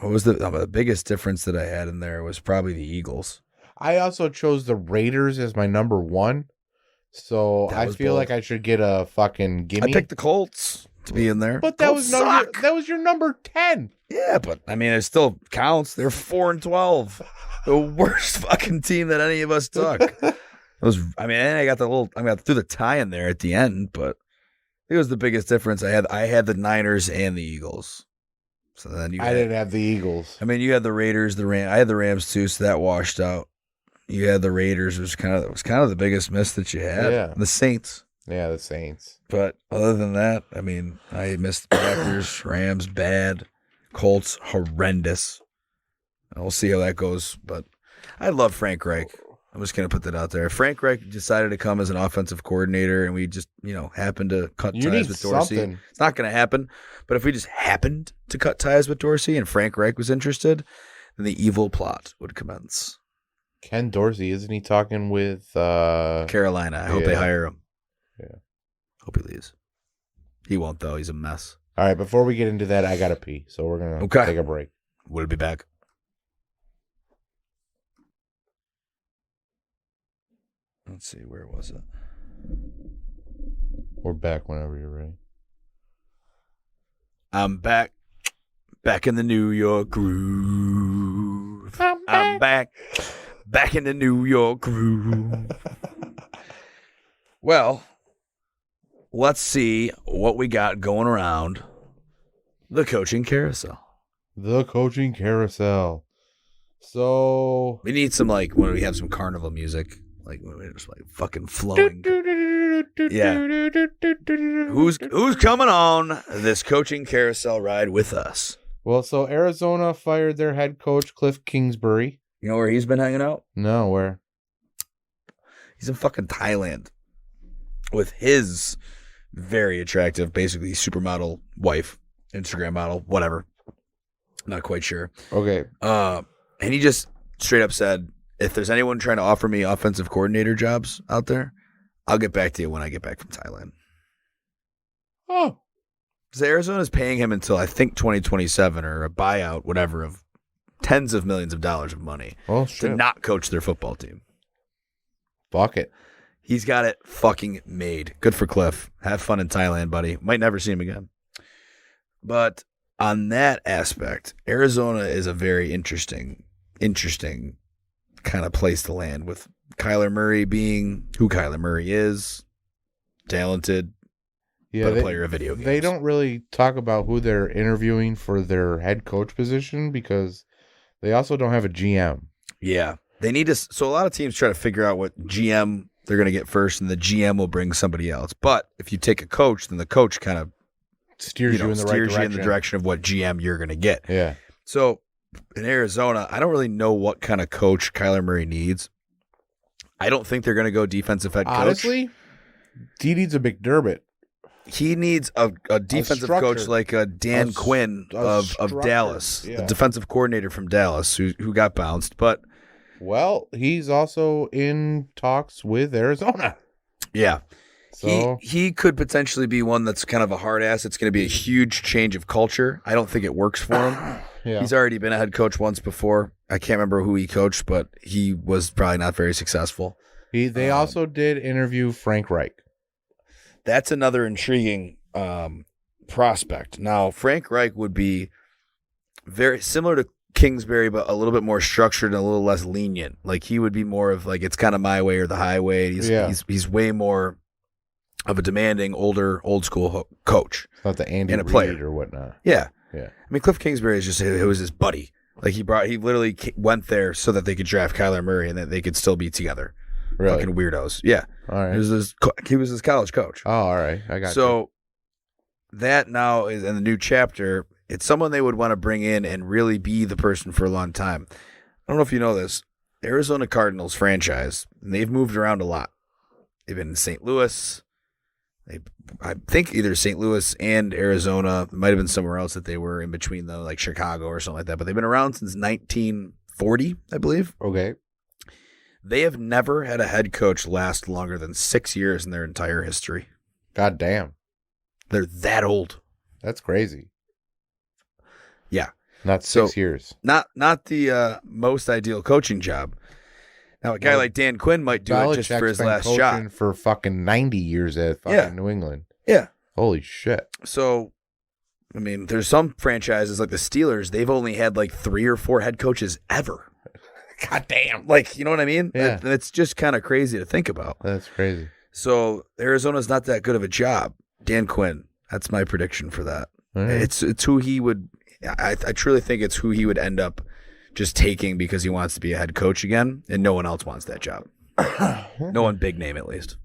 the biggest difference that I had in there was probably the Eagles. I also chose the Raiders as my number 1, so I feel like I should get a fucking gimme. I picked the Colts to be in there. But that was your number 10. Yeah, but I mean, it still counts. They're 4-12, the worst fucking team that any of us took. I got threw the tie in there at the end, but it was the biggest difference. I had the Niners and the Eagles. So then I didn't have the Eagles. I mean, you had the Raiders, I had the Rams too, so that washed out. You had the Raiders, which was kind of the biggest miss that you had. Yeah. The Saints. Yeah, the Saints. But other than that, I mean, I missed the Packers, Rams, bad. Colts, horrendous. And we'll see how that goes. But I love Frank Reich. I'm just going to put that out there. Frank Reich decided to come as an offensive coordinator, and we just, happened to cut ties with Dorsey. Something. It's not going to happen. But if we just happened to cut ties with Dorsey and Frank Reich was interested, then the evil plot would commence. Ken Dorsey, isn't he talking with Carolina? I hope they hire him. Yeah. Hope he leaves. He won't, though. He's a mess. All right, before we get into that, I got to pee. So we're going to take a break. We'll be back. Let's see, where was it? We're back whenever you're ready. I'm back in the New York groove. I'm back in the New York groove. Well, let's see what we got going around the coaching carousel. The coaching carousel. So we need some when we have some carnival music. When we're just fucking flowing. Yeah. Who's coming on this coaching carousel ride with us? Well, so Arizona fired their head coach, Cliff Kingsbury. You know where he's been hanging out? No, where? He's in fucking Thailand with his very attractive, basically supermodel wife, Instagram model, whatever. Not quite sure. Okay. And he just straight up said, if there's anyone trying to offer me offensive coordinator jobs out there, I'll get back to you when I get back from Thailand. Oh. Because Arizona's paying him until, I think, 2027 or a buyout, whatever, of tens of millions of dollars of money to not coach their football team. Fuck it. He's got it fucking made. Good for Cliff. Have fun in Thailand, buddy. Might never see him again. But on that aspect, Arizona is a very interesting kind of place to land with Kyler Murray being who Kyler Murray is. Talented, but a player of video games. They don't really talk about who they're interviewing for their head coach position because they also don't have a GM. Yeah. They need to. So a lot of teams try to figure out what GM they're going to get first, and the GM will bring somebody else. But if you take a coach, then the coach kind of steers you in the right direction. In the direction of what GM you're going to get. Yeah. So in Arizona, I don't really know what kind of coach Kyler Murray needs. I don't think they're going to go defensive head coach. Honestly, he needs a McDermott. He needs a defensive coach like Dan Quinn of Dallas, the defensive coordinator from Dallas who got bounced. But well, he's also in talks with Arizona. Yeah. So he could potentially be one that's kind of a hard ass. It's going to be a huge change of culture. I don't think it works for him. Yeah. He's already been a head coach once before. I can't remember who he coached, but he was probably not very successful. They also did interview Frank Reich. That's another intriguing prospect. Now, Frank Reich would be very similar to Kingsbury, but a little bit more structured and a little less lenient. Like he would be more of like it's kind of my way or the highway. He's way more of a demanding, old school coach. It's not the Andy and a Reid player or whatnot. Yeah. Yeah. I mean, Cliff Kingsbury is it was his buddy. Like he literally went there so that they could draft Kyler Murray and that they could still be together. Really? Fucking weirdos. Yeah. All right. He was his college coach. Oh, all right. I got you. So that now is in the new chapter. It's someone they would want to bring in and really be the person for a long time. I don't know if you know this. Arizona Cardinals franchise, and they've moved around a lot. They've been in St. Louis. I think either St. Louis and Arizona. It might have been somewhere else that they were in between, though, like Chicago or something like that. But they've been around since 1940, I believe. Okay. They have never had a head coach last longer than 6 years in their entire history. God damn. They're that old. That's crazy. Yeah. Not 6 years. Not the most ideal coaching job. Now, a guy like Dan Quinn might do it just for his last shot. For fucking 90 years at fucking New England. Yeah. Holy shit. So, I mean, there's some franchises like the Steelers, they've only had like 3 or 4 head coaches ever. God damn. Like, you know what I mean? Yeah. It's just kind of crazy to think about. That's crazy. So, Arizona's not that good of a job. Dan Quinn, that's my prediction for that. Right. It's who he would, I truly think it's who he would end up just taking because he wants to be a head coach again, and no one else wants that job. No one big name, at least.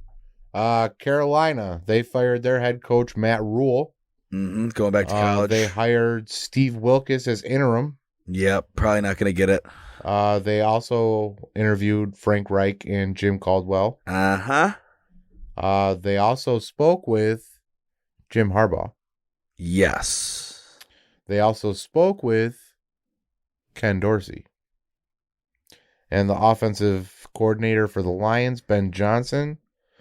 Carolina, they fired their head coach, Matt Rule. Mm-hmm. Going back to college. They hired Steve Wilkes as interim. Yep, probably not going to get it. They also interviewed Frank Reich and Jim Caldwell. Uh-huh. They also spoke with Jim Harbaugh. Yes. They also spoke with Ken Dorsey. And the offensive coordinator for the Lions, Ben Johnson.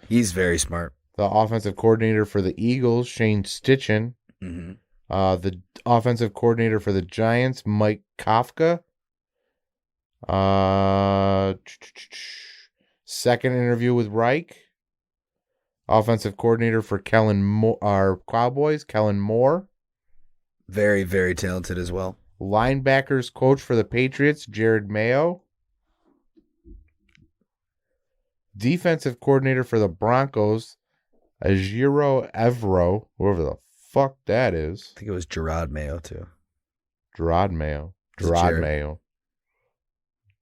He's very smart. The offensive coordinator for the Eagles, Shane Steichen. Mm-hmm. The offensive coordinator for the Giants, Mike Kafka. Second interview with Reich. Offensive coordinator for Cowboys, Kellen Moore. Very, very talented as well. Linebackers coach for the Patriots, Jared Mayo. Defensive coordinator for the Broncos, Ajiro Evero, whoever the fuck that is. I think it was Gerard Mayo, too. Gerard Mayo. Gerard Mayo.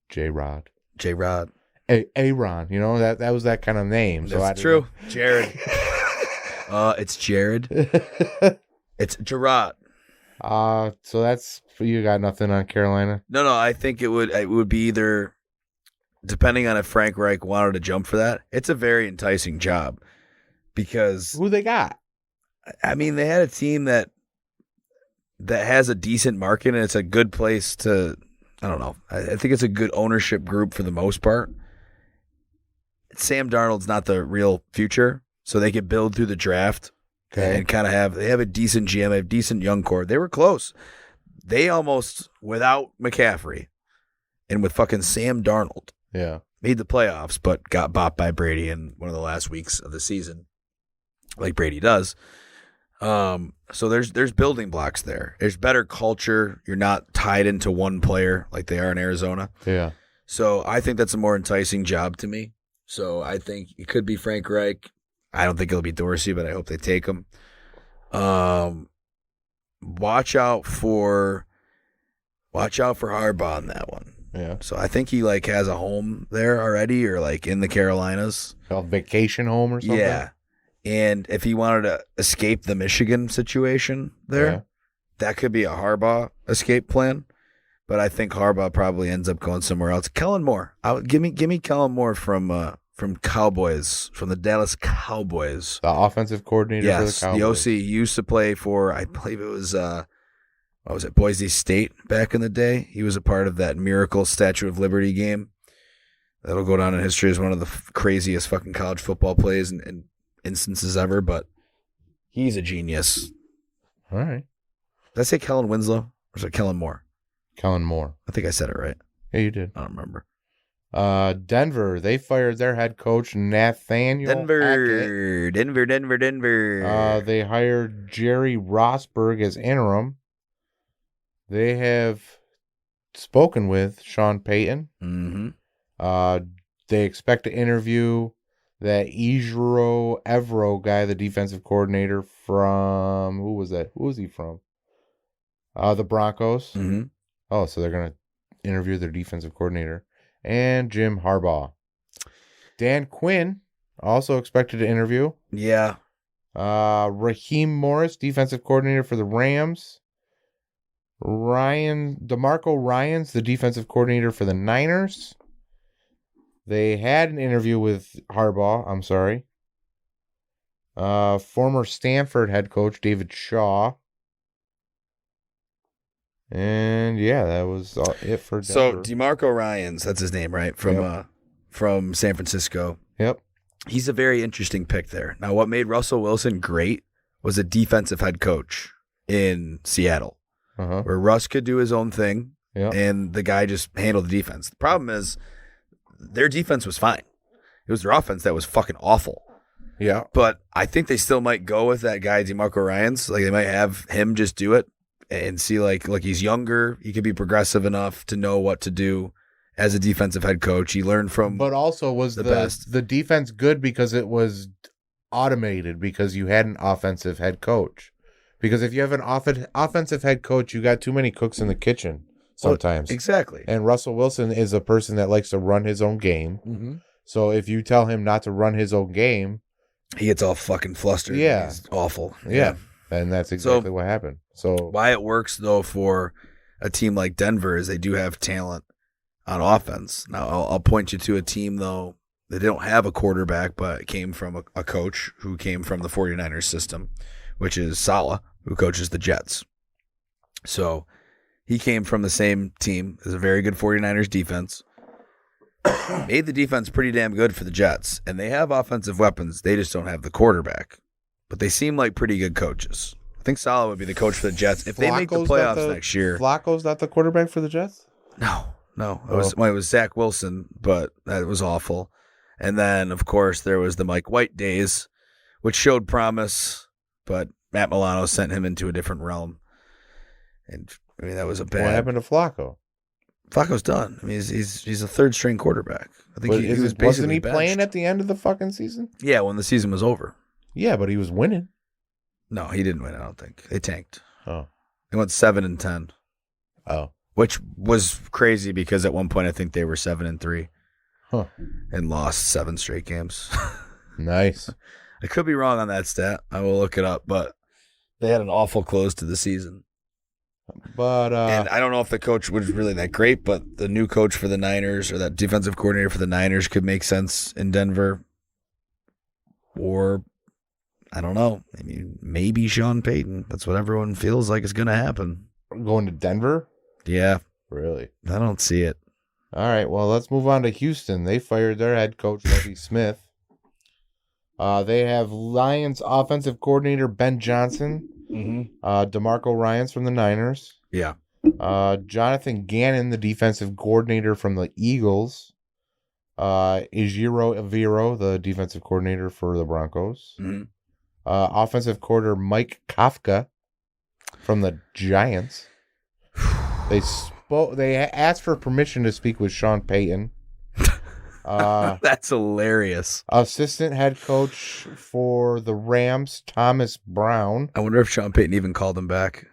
J-Rod. J-Rod. Aaron, you know, that was that kind of name. That's true. Jared. It's Jared. It's Gerard. So that's, you got nothing on Carolina? No, I think it would be either, depending on if Frank Reich wanted to jump for that, it's a very enticing job because who they got? I mean, they had a team that has a decent market and it's a good place to, I don't know. I think it's a good ownership group for the most part. Sam Darnold's not the real future, so they could build through the draft. Okay. And kind of they have a decent GM, they have a decent young core. They were close. They almost, without McCaffrey and with fucking Sam Darnold, made the playoffs, but got bopped by Brady in one of the last weeks of the season, like Brady does. So there's building blocks there. There's better culture. You're not tied into one player like they are in Arizona. Yeah. So I think that's a more enticing job to me. So I think it could be Frank Reich. I don't think it'll be Dorsey, but I hope they take him. Watch out for Harbaugh on that one. Yeah. So I think he like has a home there already, or like in the Carolinas. A vacation home or something? Yeah. And if he wanted to escape the Michigan situation there, that could be a Harbaugh escape plan. But I think Harbaugh probably ends up going somewhere else. Kellen Moore. Give me Kellen Moore from Cowboys, from the Dallas Cowboys. The offensive coordinator for the Cowboys. The OC. He used to play for, I believe it was, Boise State back in the day. He was a part of that miracle Statue of Liberty game. That'll go down in history as one of the craziest fucking college football plays and instances ever, but he's a genius. All right. Did I say Kellen Winslow? Or was it Kellen Moore? Kellen Moore. I think I said it right. Yeah, you did. I don't remember. Denver, they fired their head coach, Nathaniel Hackett. Denver. They hired Jerry Rosberg as interim. They have spoken with Sean Payton. Mm-hmm. They expect to interview that Ejiro Evero guy, the defensive coordinator from, who was that? Who was he from? The Broncos. Mm-hmm. Oh, so they're going to interview their defensive coordinator. And Jim Harbaugh. Dan Quinn, also expected to interview. Yeah. Raheem Morris, defensive coordinator for the Rams. DeMarco Ryans, the defensive coordinator for the Niners. They had an interview with Harbaugh, I'm sorry. Former Stanford head coach David Shaw. And yeah, that was it for Denver. So DeMarco Ryans, that's his name, right? From San Francisco. Yep. He's a very interesting pick there. Now, what made Russell Wilson great was a defensive head coach in Seattle, where Russ could do his own thing, and the guy just handled the defense. The problem is their defense was fine. It was their offense that was fucking awful. Yeah. But I think they still might go with that guy, DeMarco Ryans. Like, they might have him just do it and see, like he's younger. He could be progressive enough to know what to do as a defensive head coach. He learned from But also, was the defense good because it was automated, because you had an offensive head coach? Because if you have an offensive head coach, you got too many cooks in the kitchen sometimes. Exactly. And Russell Wilson is a person that likes to run his own game. Mm-hmm. So if you tell him not to run his own game, he gets all fucking flustered. Yeah. He's awful. Yeah. And that's exactly what happened. So why it works, though, for a team like Denver is they do have talent on offense. Now, I'll point you to a team, though, they don't have a quarterback, but it came from a coach who came from the 49ers system, which is Saleh, who coaches the Jets. So he came from the same team as a very good 49ers defense. Made the defense pretty damn good for the Jets. And they have offensive weapons. They just don't have the quarterback. But they seem like pretty good coaches. I think Saleh would be the coach for the Jets if they make the playoffs next year. Flacco's not the quarterback for the Jets? No. It was Zach Wilson, but that was awful. And then, of course, there was the Mike White days, which showed promise, but Matt Milano sent him into a different realm. And I mean, that was a bad. What happened to Flacco? Flacco's done. I mean, he's a third string quarterback. I think he was basically wasn't he benched. playing at the end of the fucking season? Yeah, when the season was over. Yeah, but he was winning. No, he didn't win. I don't think they tanked. Oh, they went 7-10. Oh, which was crazy because at one point I think they were 7-3, and lost 7 straight games. Nice. I could be wrong on that stat. I will look it up, but they had an awful close to the season. But and I don't know if the coach was really that great, but the new coach for the Niners, or that defensive coordinator for the Niners, could make sense in Denver. Or I don't know. I mean, maybe Sean Payton. That's what everyone feels like is going to happen. Going to Denver? Yeah. Really? I don't see it. All right. Well, let's move on to Houston. They fired their head coach, Lovie Smith. They have Lions offensive coordinator Ben Johnson. Mm-hmm. DeMarco Ryans from the Niners. Yeah. Jonathan Gannon, the defensive coordinator from the Eagles. Ejiro Evero, the defensive coordinator for the Broncos. Mm-hmm. Offensive coordinator Mike Kafka from the Giants. They asked for permission to speak with Sean Payton. That's hilarious. Assistant head coach for the Rams, Thomas Brown. I wonder if Sean Payton even called him back.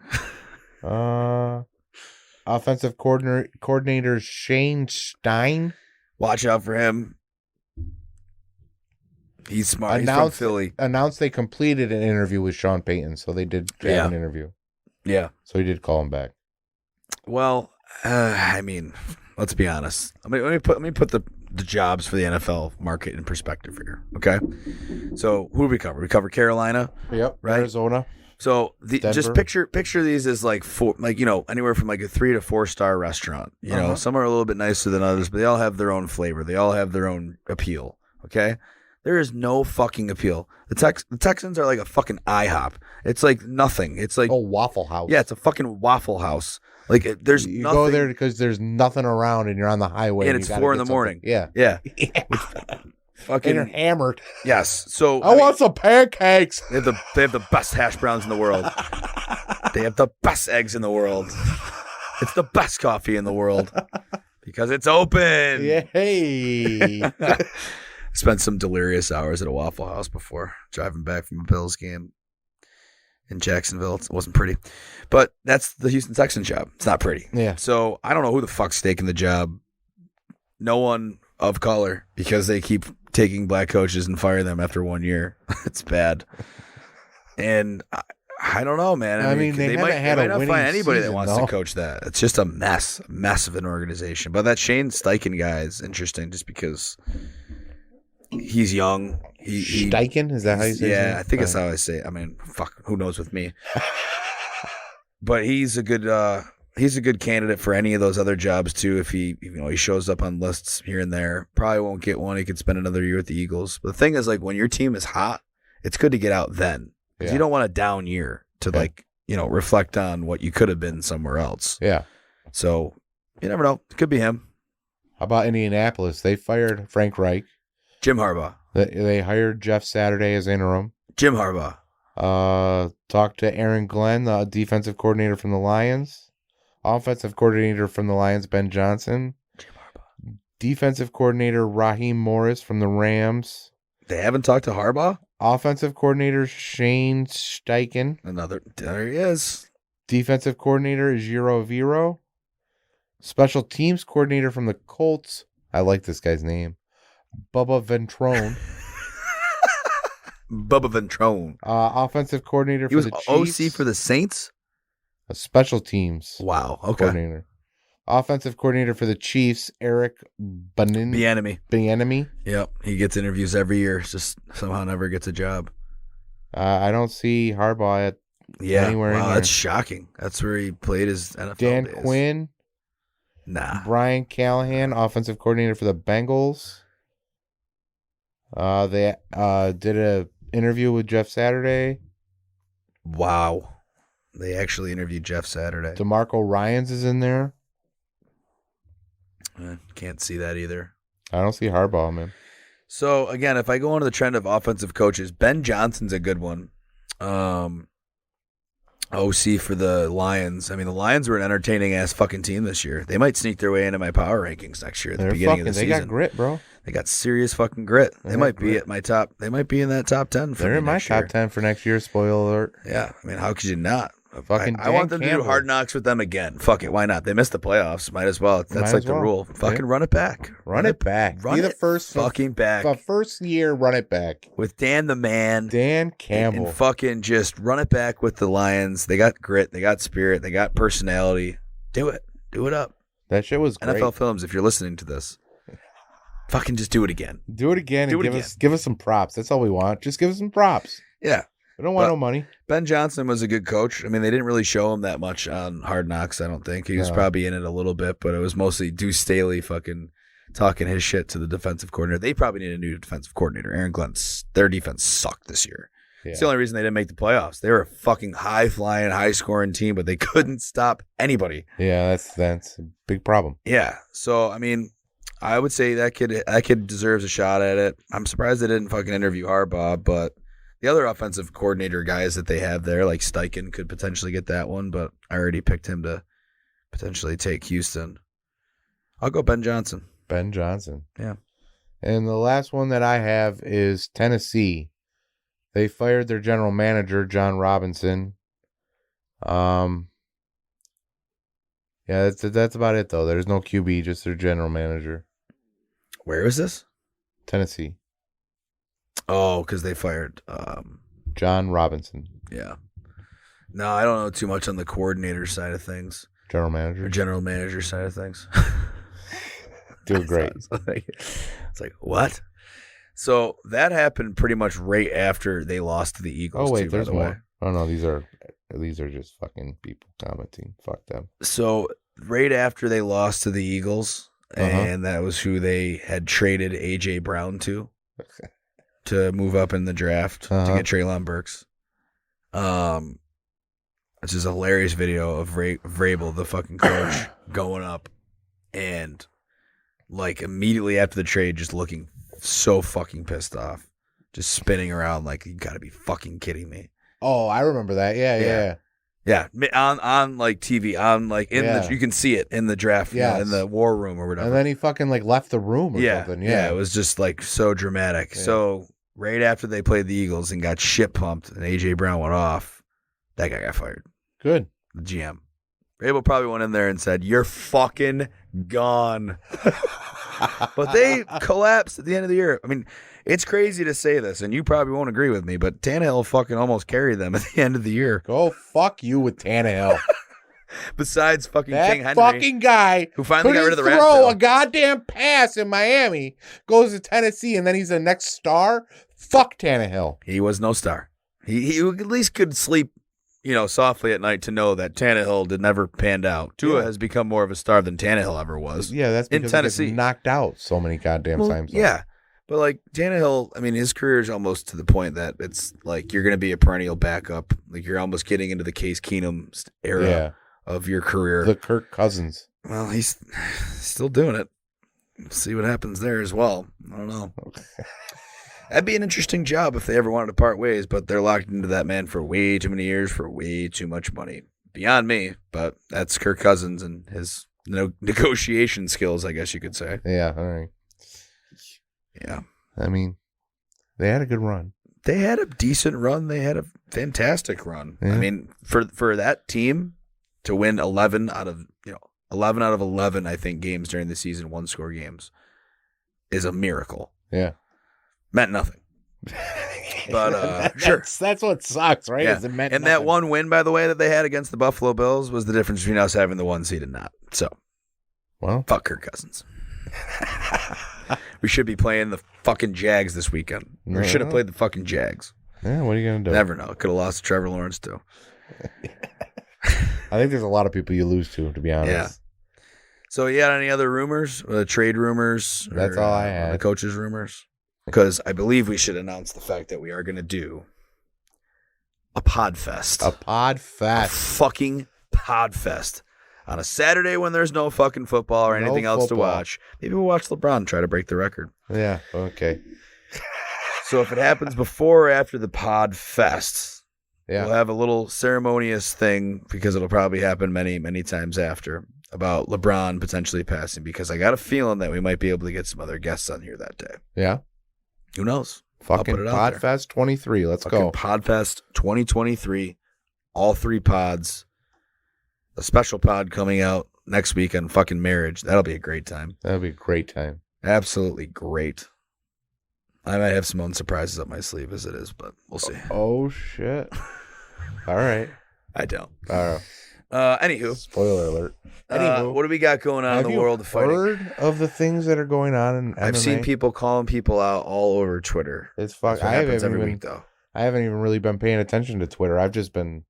Offensive coordinator Shane Stein. Watch out for him. He's smart. He's from Philly. Announced they completed an interview with Sean Payton, so they did have an interview. Yeah. So he did call him back. Well, I mean, let's be honest. Let me put the jobs for the NFL market in perspective here. Okay. So who do we cover? We cover Carolina. Yep. Right? Arizona. So just picture these as like anywhere from like a 3 to 4 star restaurant. You know, some are a little bit nicer than others, but they all have their own flavor. They all have their own appeal. Okay. There is no fucking appeal. The Texans are like a fucking IHOP. It's like nothing. It's like Waffle House. Yeah, it's a fucking Waffle House. Like there's you nothing. go there because there's nothing around and you're on the highway and it's 4 a.m. Yeah. Fucking and you're hammered. Yes. So I want some pancakes. They have the best hash browns in the world. They have the best eggs in the world. It's the best coffee in the world because it's open. Yay. Spent some delirious hours at a Waffle House before driving back from a Bills game in Jacksonville. It wasn't pretty, but that's the Houston Texans job. It's not pretty. Yeah. So I don't know who the fuck's taking the job. No one of color, because they keep taking black coaches and fire them after 1 year. It's bad. And I don't know, man. I mean, they might not find anybody that wants to coach that. It's just a mess of an organization. But that Shane Steichen guy is interesting just because he's young. Steichen? Is that how you say it? Yeah, I think that's how I say it. I mean, fuck, who knows with me? But he's a good candidate for any of those other jobs too. If he shows up on lists here and there, probably won't get one. He could spend another year with the Eagles. But the thing is, like, when your team is hot, it's good to get out then, because you don't want a down year to reflect on what you could have been somewhere else. Yeah. So you never know. It could be him. How about Indianapolis? They fired Frank Reich. Jim Harbaugh. They hired Jeff Saturday as interim. Jim Harbaugh. Talked to Aaron Glenn, the defensive coordinator from the Lions. Offensive coordinator from the Lions, Ben Johnson. Jim Harbaugh. Defensive coordinator, Raheem Morris from the Rams. They haven't talked to Harbaugh? Offensive coordinator, Shane Steichen. There he is. Defensive coordinator, Giro Viro. Special teams coordinator from the Colts. I like this guy's name. Bubba Ventrone. Bubba Ventrone. Offensive coordinator for the Chiefs. He was OC for the Saints? Special teams. Wow. Okay. Coordinator. Offensive coordinator for the Chiefs, Eric Bieniemy. Yep. He gets interviews every year. Just somehow never gets a job. I don't see Harbaugh at anywhere in there. That's shocking. That's where he played his NFL Dan days. Quinn. Nah. Brian Callahan, offensive coordinator for the Bengals. They did an interview with Jeff Saturday. Wow. They actually interviewed Jeff Saturday. DeMarco Ryans is in there. Can't see that either. I don't see Harbaugh, man. So, again, if I go into the trend of offensive coaches, Ben Johnson's a good one. OC for the Lions. I mean, the Lions were an entertaining-ass fucking team this year. They might sneak their way into my power rankings next year at the beginning of the season. They got grit, bro. They got serious fucking grit. They might be at my top. They might be in that top 10 for They're in my top 10 for next year, spoiler alert. Yeah. I mean, how could you not? I want them to do Hard Knocks with them again. Fuck it. Why not? They missed the playoffs. Might as well. That's like the rule. Fucking run it back. Run it back. Be the first fucking back. The first year, run it back. With Dan the Man. Dan Campbell. And fucking just run it back with the Lions. They got grit. They got spirit. They got personality. Do it. Do it up. That shit was great. NFL Films, if you're listening to this, fucking just do it again. Do it again and give us some props. That's all we want. Just give us some props. Yeah. We don't want no money. Ben Johnson was a good coach. I mean, they didn't really show him that much on Hard Knocks, I don't think. He was probably in it a little bit, but it was mostly Deuce Staley fucking talking his shit to the defensive coordinator. They probably need a new defensive coordinator. Aaron Glenn, their defense sucked this year. Yeah. It's the only reason they didn't make the playoffs. They were a fucking high-flying, high-scoring team, but they couldn't stop anybody. Yeah, that's a big problem. Yeah. So, I mean, I would say that kid deserves a shot at it. I'm surprised they didn't fucking interview Harbaugh, but the other offensive coordinator guys that they have there, like Steichen, could potentially get that one, but I already picked him to potentially take Houston. I'll go Ben Johnson. Ben Johnson. Yeah. And the last one that I have is Tennessee. They fired their general manager, John Robinson. Yeah, that's about it, though. There's no QB, just their general manager. Where is this? Tennessee. Oh, because they fired John Robinson. Yeah. No, I don't know too much on the coordinator side of things. General manager. Or general manager side of things. Doing great. It's like, what? So that happened pretty much right after they lost to the Eagles. Oh, wait, too, there's by the more. way. Oh, no, these are just fucking people commenting. Fuck them. So right after they lost to the Eagles, and that was who they had traded A.J. Brown to move up in the draft to get Treylon Burks. Which is a hilarious video of Vrabel, the fucking coach, going up and like immediately after the trade just looking so fucking pissed off. Just spinning around like, you gotta be fucking kidding me. Oh, I remember that. Yeah. Yeah, on like TV, on like in the, you can see it in the draft, in the war room or whatever. And then he fucking like left the room or something. Yeah, it was just like so dramatic. Yeah. So right after they played the Eagles and got shit pumped and AJ Brown went off, that guy got fired. Good. The GM. Rabel probably went in there and said, "You're fucking gone." But they collapsed at the end of the year. I mean, it's crazy to say this, and you probably won't agree with me, but Tannehill fucking almost carried them at the end of the year. Go fuck you with Tannehill. Besides fucking that King Henry. Fucking guy who finally got rid of the rat throw tail. a goddamn pass in Miami, goes to Tennessee, and then he's the next star. Fuck Tannehill. He was no star. He at least could sleep, softly at night to know that Tannehill did never panned out. Tua has become more of a star than Tannehill ever was. Yeah, that's because in Tennessee. He gets knocked out so many goddamn times. Yeah. But like Tannehill, I mean, his career is almost to the point that it's like you're going to be a perennial backup. Like you're almost getting into the Case Keenum era of your career. The Kirk Cousins. Well, he's still doing it. We'll see what happens there as well. I don't know. That'd be an interesting job if they ever wanted to part ways, but they're locked into that man for way too many years for way too much money. Beyond me, but that's Kirk Cousins and his negotiation skills, I guess you could say. Yeah, all right. Yeah. I mean, they had a good run. They had a decent run. They had a fantastic run. Yeah. I mean, for that team to win 11 out of 11, I think, games during the season, one-score games, is a miracle. Yeah. Meant nothing. But sure. That's what sucks, right? Yeah. Is it meant and nothing. that one win, by the way, that they had against the Buffalo Bills was the difference between us having the 1 seed and not. So, well, fuck Kirk Cousins. We should be playing the fucking Jags this weekend. We should have played the fucking Jags. Yeah, what are you going to do? Never know. Could have lost to Trevor Lawrence, too. I think there's a lot of people you lose to be honest. Yeah. So, you got any other rumors? Trade rumors? That's all I had. The coaches' rumors? Because I believe we should announce the fact that we are going to do a Podfest. A Podfest. A fucking Podfest. On a Saturday when there's no fucking football or anything else to watch. Maybe we'll watch LeBron try to break the record. Yeah, okay. So if it happens before or after the Podfest, we'll have a little ceremonious thing because it'll probably happen many, many times after about LeBron potentially passing because I got a feeling that we might be able to get some other guests on here that day. Yeah. Who knows? Fucking Podfest 23. Let's go. Podfest 2023. All 3 pods. A special pod coming out next week on fucking marriage. That'll be a great time. That'll be a great time. Absolutely great. I might have some own surprises up my sleeve as it is, but we'll see. Oh, shit. All right. I don't. Anywho. Spoiler alert. Anywho, what do we got going on in the world of fighting? Have you heard of the things that are going on in MMA? I've seen people calling people out all over Twitter. It's fuck. I happens every week, though. I haven't even really been paying attention to Twitter. I've just been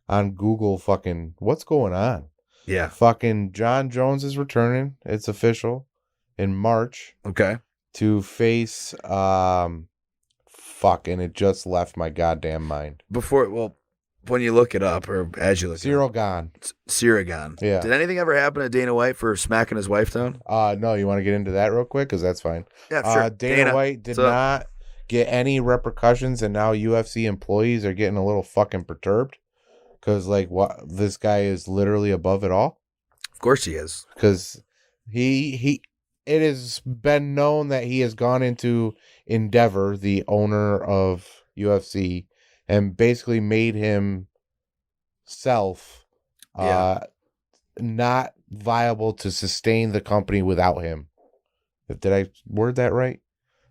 on Google fucking, what's going on? Yeah. Fucking John Jones is returning. It's official in March. Okay. To face, and it just left my goddamn mind. When you look it up, or as you look Cirogan. Cirogan. Yeah. Did anything ever happen to Dana White for smacking his wife down? No, you want to get into that real quick? Because that's fine. Yeah, sure. Dana White did not get any repercussions, and now UFC employees are getting a little fucking perturbed. Because, this guy is literally above it all. Of course he is. Because he it has been known that he has gone into Endeavor, the owner of UFC, and basically made himself not viable to sustain the company without him. Did I word that right?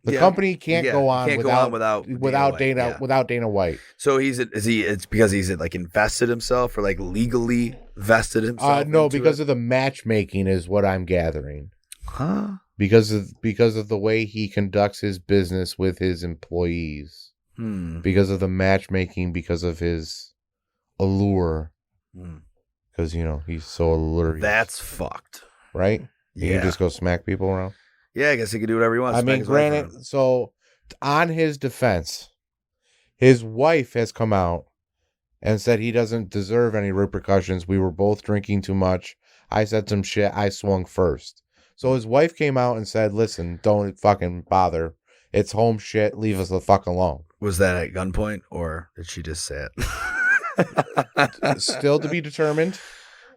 The company can't go on without Dana White. So it's because he's like invested himself or like legally vested himself? No, because of the matchmaking is what I'm gathering. Huh? Because of the way he conducts his business with his employees. Because of the matchmaking, because of his allure. Because, he's so alluring. That's fucked. Right? Yeah. He can just go smack people around. Yeah, I guess he can do whatever he wants. I mean, granted, so on his defense, his wife has come out and said he doesn't deserve any repercussions. We were both drinking too much. I said some shit. I swung first. So his wife came out and said, listen, don't fucking bother. It's home shit. Leave us the fuck alone. Was that at gunpoint or did she just say it? Still to be determined.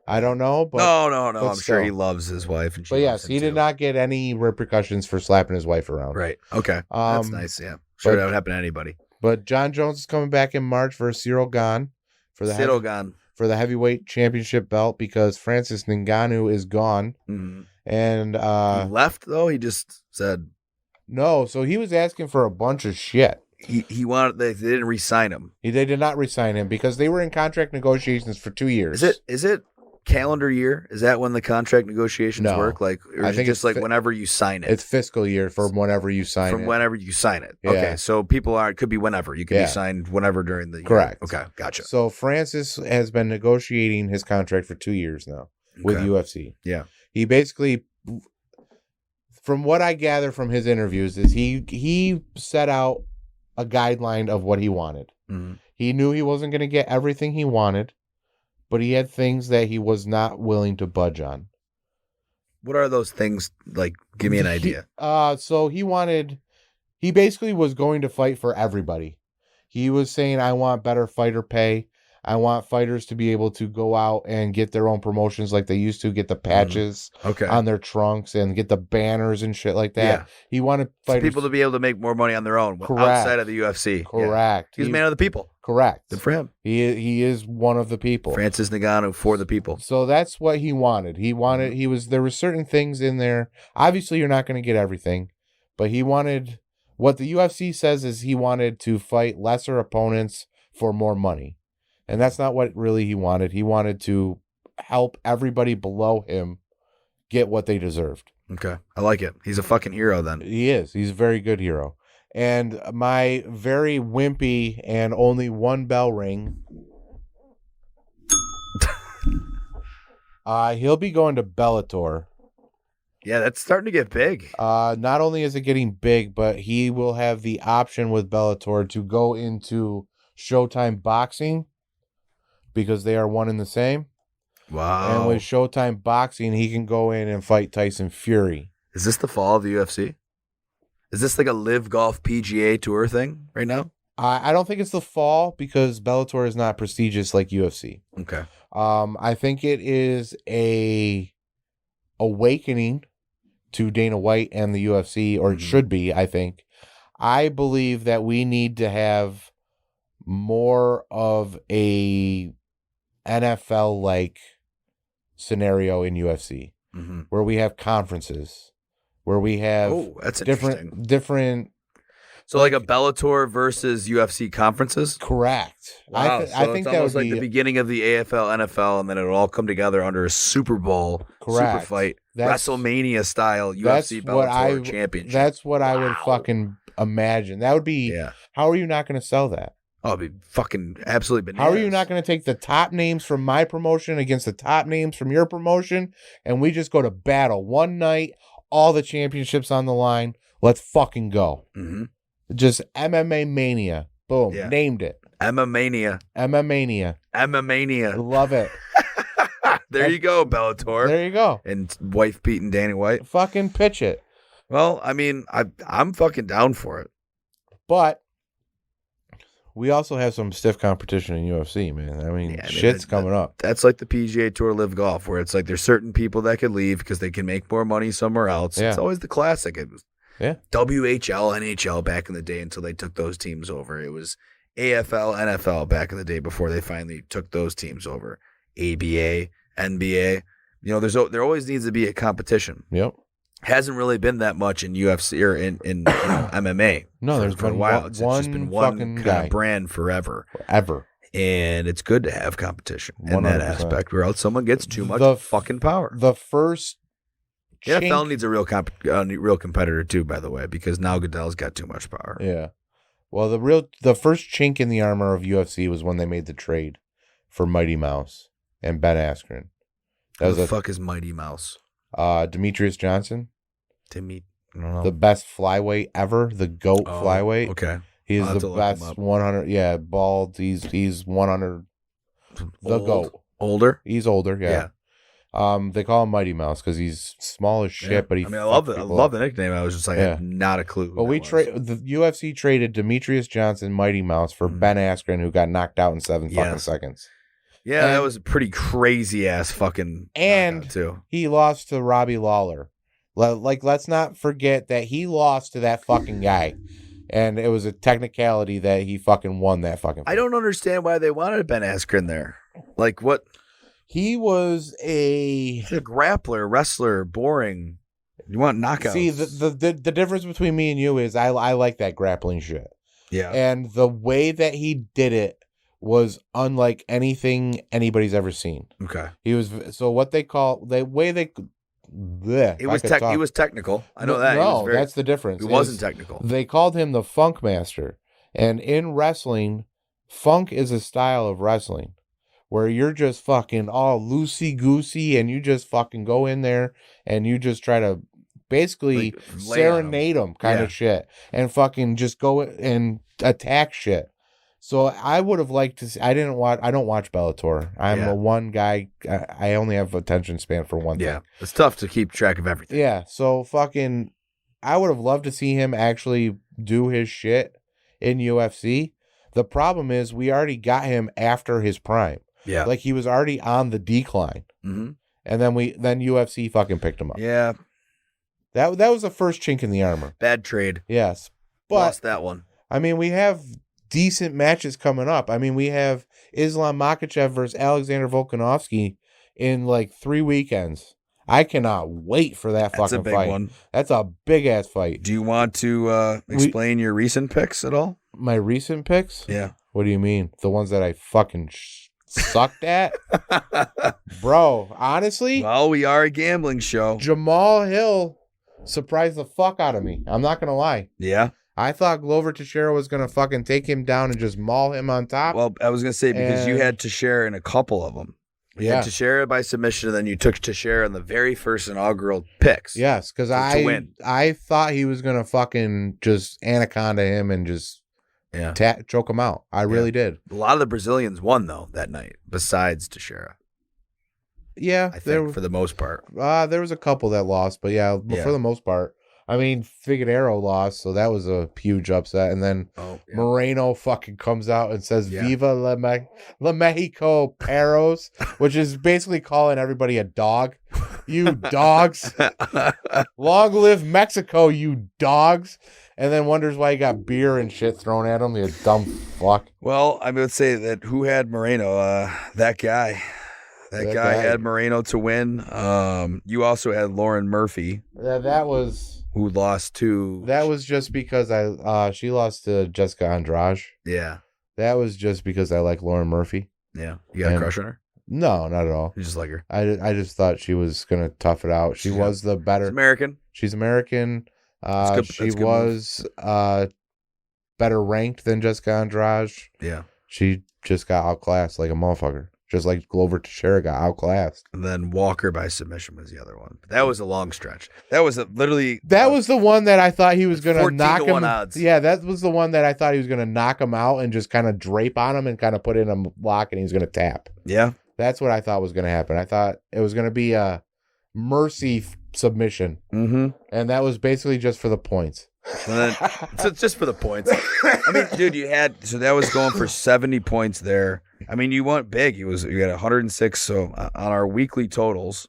I don't know. But no. I'm sure he loves his wife. But yes, he did not get any repercussions for slapping his wife around. Right. Okay. That's nice. Yeah. Sure, that would happen to anybody. But John Jones is coming back in March for Cyril Gane for the heavyweight championship belt because Francis Ngannou is gone. Mm-hmm. And he left though. He just said no. So he was asking for a bunch of shit. He wanted. They didn't re-sign him. They did not re-sign him because they were in contract negotiations for 2 years. Is it calendar year? Is that when the contract negotiations work? Like, or is it just like whenever you sign it? It's fiscal year from whenever you sign it. From whenever you sign it. Yeah. Okay, so it could be whenever. You can be signed whenever during the year. Correct. Okay, gotcha. So Francis has been negotiating his contract for 2 years now with UFC. Yeah. He basically, from what I gather from his interviews, is he set out a guideline of what he wanted. Mm-hmm. He knew he wasn't going to get everything he wanted, but he had things that he was not willing to budge on. What are those things? Like, give me an idea. So he basically was going to fight for everybody. He was saying, I want better fighter pay. I want fighters to be able to go out and get their own promotions like they used to, get the patches on their trunks and get the banners and shit like that. Yeah. He wanted people to be able to make more money on their own outside of the UFC. Correct. Yeah. He's a man of the people. Correct. Good for him. He is one of the people. Francis Ngannou for the people. So that's what he wanted. There were certain things in there. Obviously, you're not going to get everything, but he wanted, what the UFC says is he wanted to fight lesser opponents for more money. And that's not what really he wanted. He wanted to help everybody below him get what they deserved. Okay. I like it. He's a fucking hero then. He is. He's a very good hero. And my very wimpy and only one bell ring. He'll be going to Bellator. Yeah, that's starting to get big. Not only is it getting big, but he will have the option with Bellator to go into Showtime Boxing because they are one and the same. Wow. And with Showtime Boxing, he can go in and fight Tyson Fury. Is this the fall of the UFC? Is this like a Live Golf PGA Tour thing right now? I don't think it's the fall because Bellator is not prestigious like UFC. Okay. I think it is a awakening to Dana White and the UFC, or it should be, I think. I believe that we need to have more of a NFL-like scenario in UFC, where we have conferences, where we have different. So like a Bellator versus UFC conferences? Correct. Wow. I think that would like the beginning of the AFL, NFL, and then it'll all come together under a Super Bowl, super fight, WrestleMania style UFC Bellator championship. That's what I would fucking imagine. That would be. Yeah. How are you not going to sell that? Oh, it'd be fucking absolutely bananas. How are you not going to take the top names from my promotion against the top names from your promotion, and we just go to battle one night, all the championships on the line? Let's fucking go. Mm-hmm. Just MMA Mania. Boom. Yeah. Named it. MMA Mania. Love it. There you go, Bellator. There you go. And wife beating Danny White. Fucking pitch it. Well, I mean, I'm fucking down for it. But we also have some stiff competition in UFC, man. I mean, shit's coming up. That's like the PGA Tour Live Golf, where it's like there's certain people that could leave because they can make more money somewhere else. Yeah. It's always the classic. It was Yeah. WHL, NHL back in the day until they took those teams over. It was AFL, NFL back in the day before they finally took those teams over. ABA, NBA. You know, there always needs to be a competition. Yep. Hasn't really been that much in UFC or in MMA. No, there's for been a while. It's one just been one fucking kind guy. of brand forever. And it's good to have competition in that 100%. aspect, or else someone gets too much fucking power. The first The NFL needs a real competitor too, by the way, because now Goodell's got too much power. Yeah. Well, the first chink in the armor of UFC was when they made the trade for Mighty Mouse and Ben Askren. Who the fuck is Mighty Mouse? Demetrius Johnson. I don't know. The best flyweight ever, the GOAT flyweight. Okay. He's the best 100. Yeah, bald. He's 100. The GOAT. Older? He's older, yeah. They call him Mighty Mouse because he's small as shit, but I love it. I love the nickname. I was just like, I have not a clue. Well, the UFC traded Demetrius Johnson, Mighty Mouse, for Ben Askren, who got knocked out in 7 fucking seconds. Yeah, that was a pretty crazy ass fucking. And too. He lost to Robbie Lawler. Like, let's not forget that he lost to that fucking guy. And it was a technicality that he fucking won that fucking fight. I don't understand why they wanted Ben Askren there. Like, what? He was He's a grappler, wrestler, boring. You want knockouts. See, the difference between me and you is I like that grappling shit. Yeah. And the way that he did it was unlike anything anybody's ever seen. Okay. He was, so what they call, the way they... Bleh, he was technical. I know that. No, that's the difference. He wasn't technical. They called him the Funk Master. And in wrestling, funk is a style of wrestling where you're just fucking all loosey-goosey and you just fucking go in there and you just try to basically serenade them kind of shit and fucking just go and attack shit. So I would have liked to see, I don't watch Bellator. I'm a one guy. I only have attention span for one thing. Yeah. It's tough to keep track of everything. Yeah. So fucking, I would have loved to see him actually do his shit in UFC. The problem is we already got him after his prime. Yeah. Like he was already on the decline. Mm-hmm. And then UFC fucking picked him up. Yeah. That was the first chink in the armor. Bad trade. Yes. But lost that one. I mean, we have decent matches coming up. I mean, we have Islam Makhachev versus Alexander Volkanovski in like 3 weekends. I cannot wait for that fucking fight. That's a big one. That's a big ass fight. Do you want to explain your recent picks at all? My recent picks? Yeah. What do you mean? The ones that I fucking sucked at? Bro, honestly. Well, we are a gambling show. Jamal Hill surprised the fuck out of me. I'm not going to lie. Yeah. I thought Glover Teixeira was going to fucking take him down and just maul him on top. Well, I was going to say, because you had Teixeira in a couple of them. You had Teixeira by submission, and then you took Teixeira in the very first inaugural picks. Yes, because I thought he was going to fucking just anaconda him and just choke him out. I really did. A lot of the Brazilians won, though, that night, besides Teixeira. Yeah. I think, for the most part. There was a couple that lost, but for the most part. I mean, Figueiredo lost, so that was a huge upset. And then Moreno fucking comes out and says, Viva la Mexico Perros, which is basically calling everybody a dog. You dogs. Long live Mexico, you dogs. And then wonders why he got beer and shit thrown at him, you dumb fuck. Well, I would say that who had Moreno? That guy. That guy had Moreno to win. You also had Lauren Murphy. That was... Who lost to... That was just because she lost to Jessica Andrade. Yeah. That was just because I like Lauren Murphy. Yeah. You got a crush on her? No, not at all. You just like her? I just thought she was going to tough it out. She was the better... She's American. She's American. She was better ranked than Jessica Andrade. Yeah. She just got outclassed like a motherfucker. Just like Glover Teixeira got outclassed. And then Walker by submission was the other one. That was a long stretch. That was literally... That was the one that I thought he was going to knock him. 14-1 odds. Yeah, that was the one that I thought he was going to knock him out and just kind of drape on him and kind of put in a block and he was going to tap. Yeah. That's what I thought was going to happen. I thought it was going to be a mercy submission. Mm-hmm. And that was basically just for the points. And then so it's just for the points. I mean, dude, so that was going for 70 points there. I mean, you went big. You got 106. So on our weekly totals,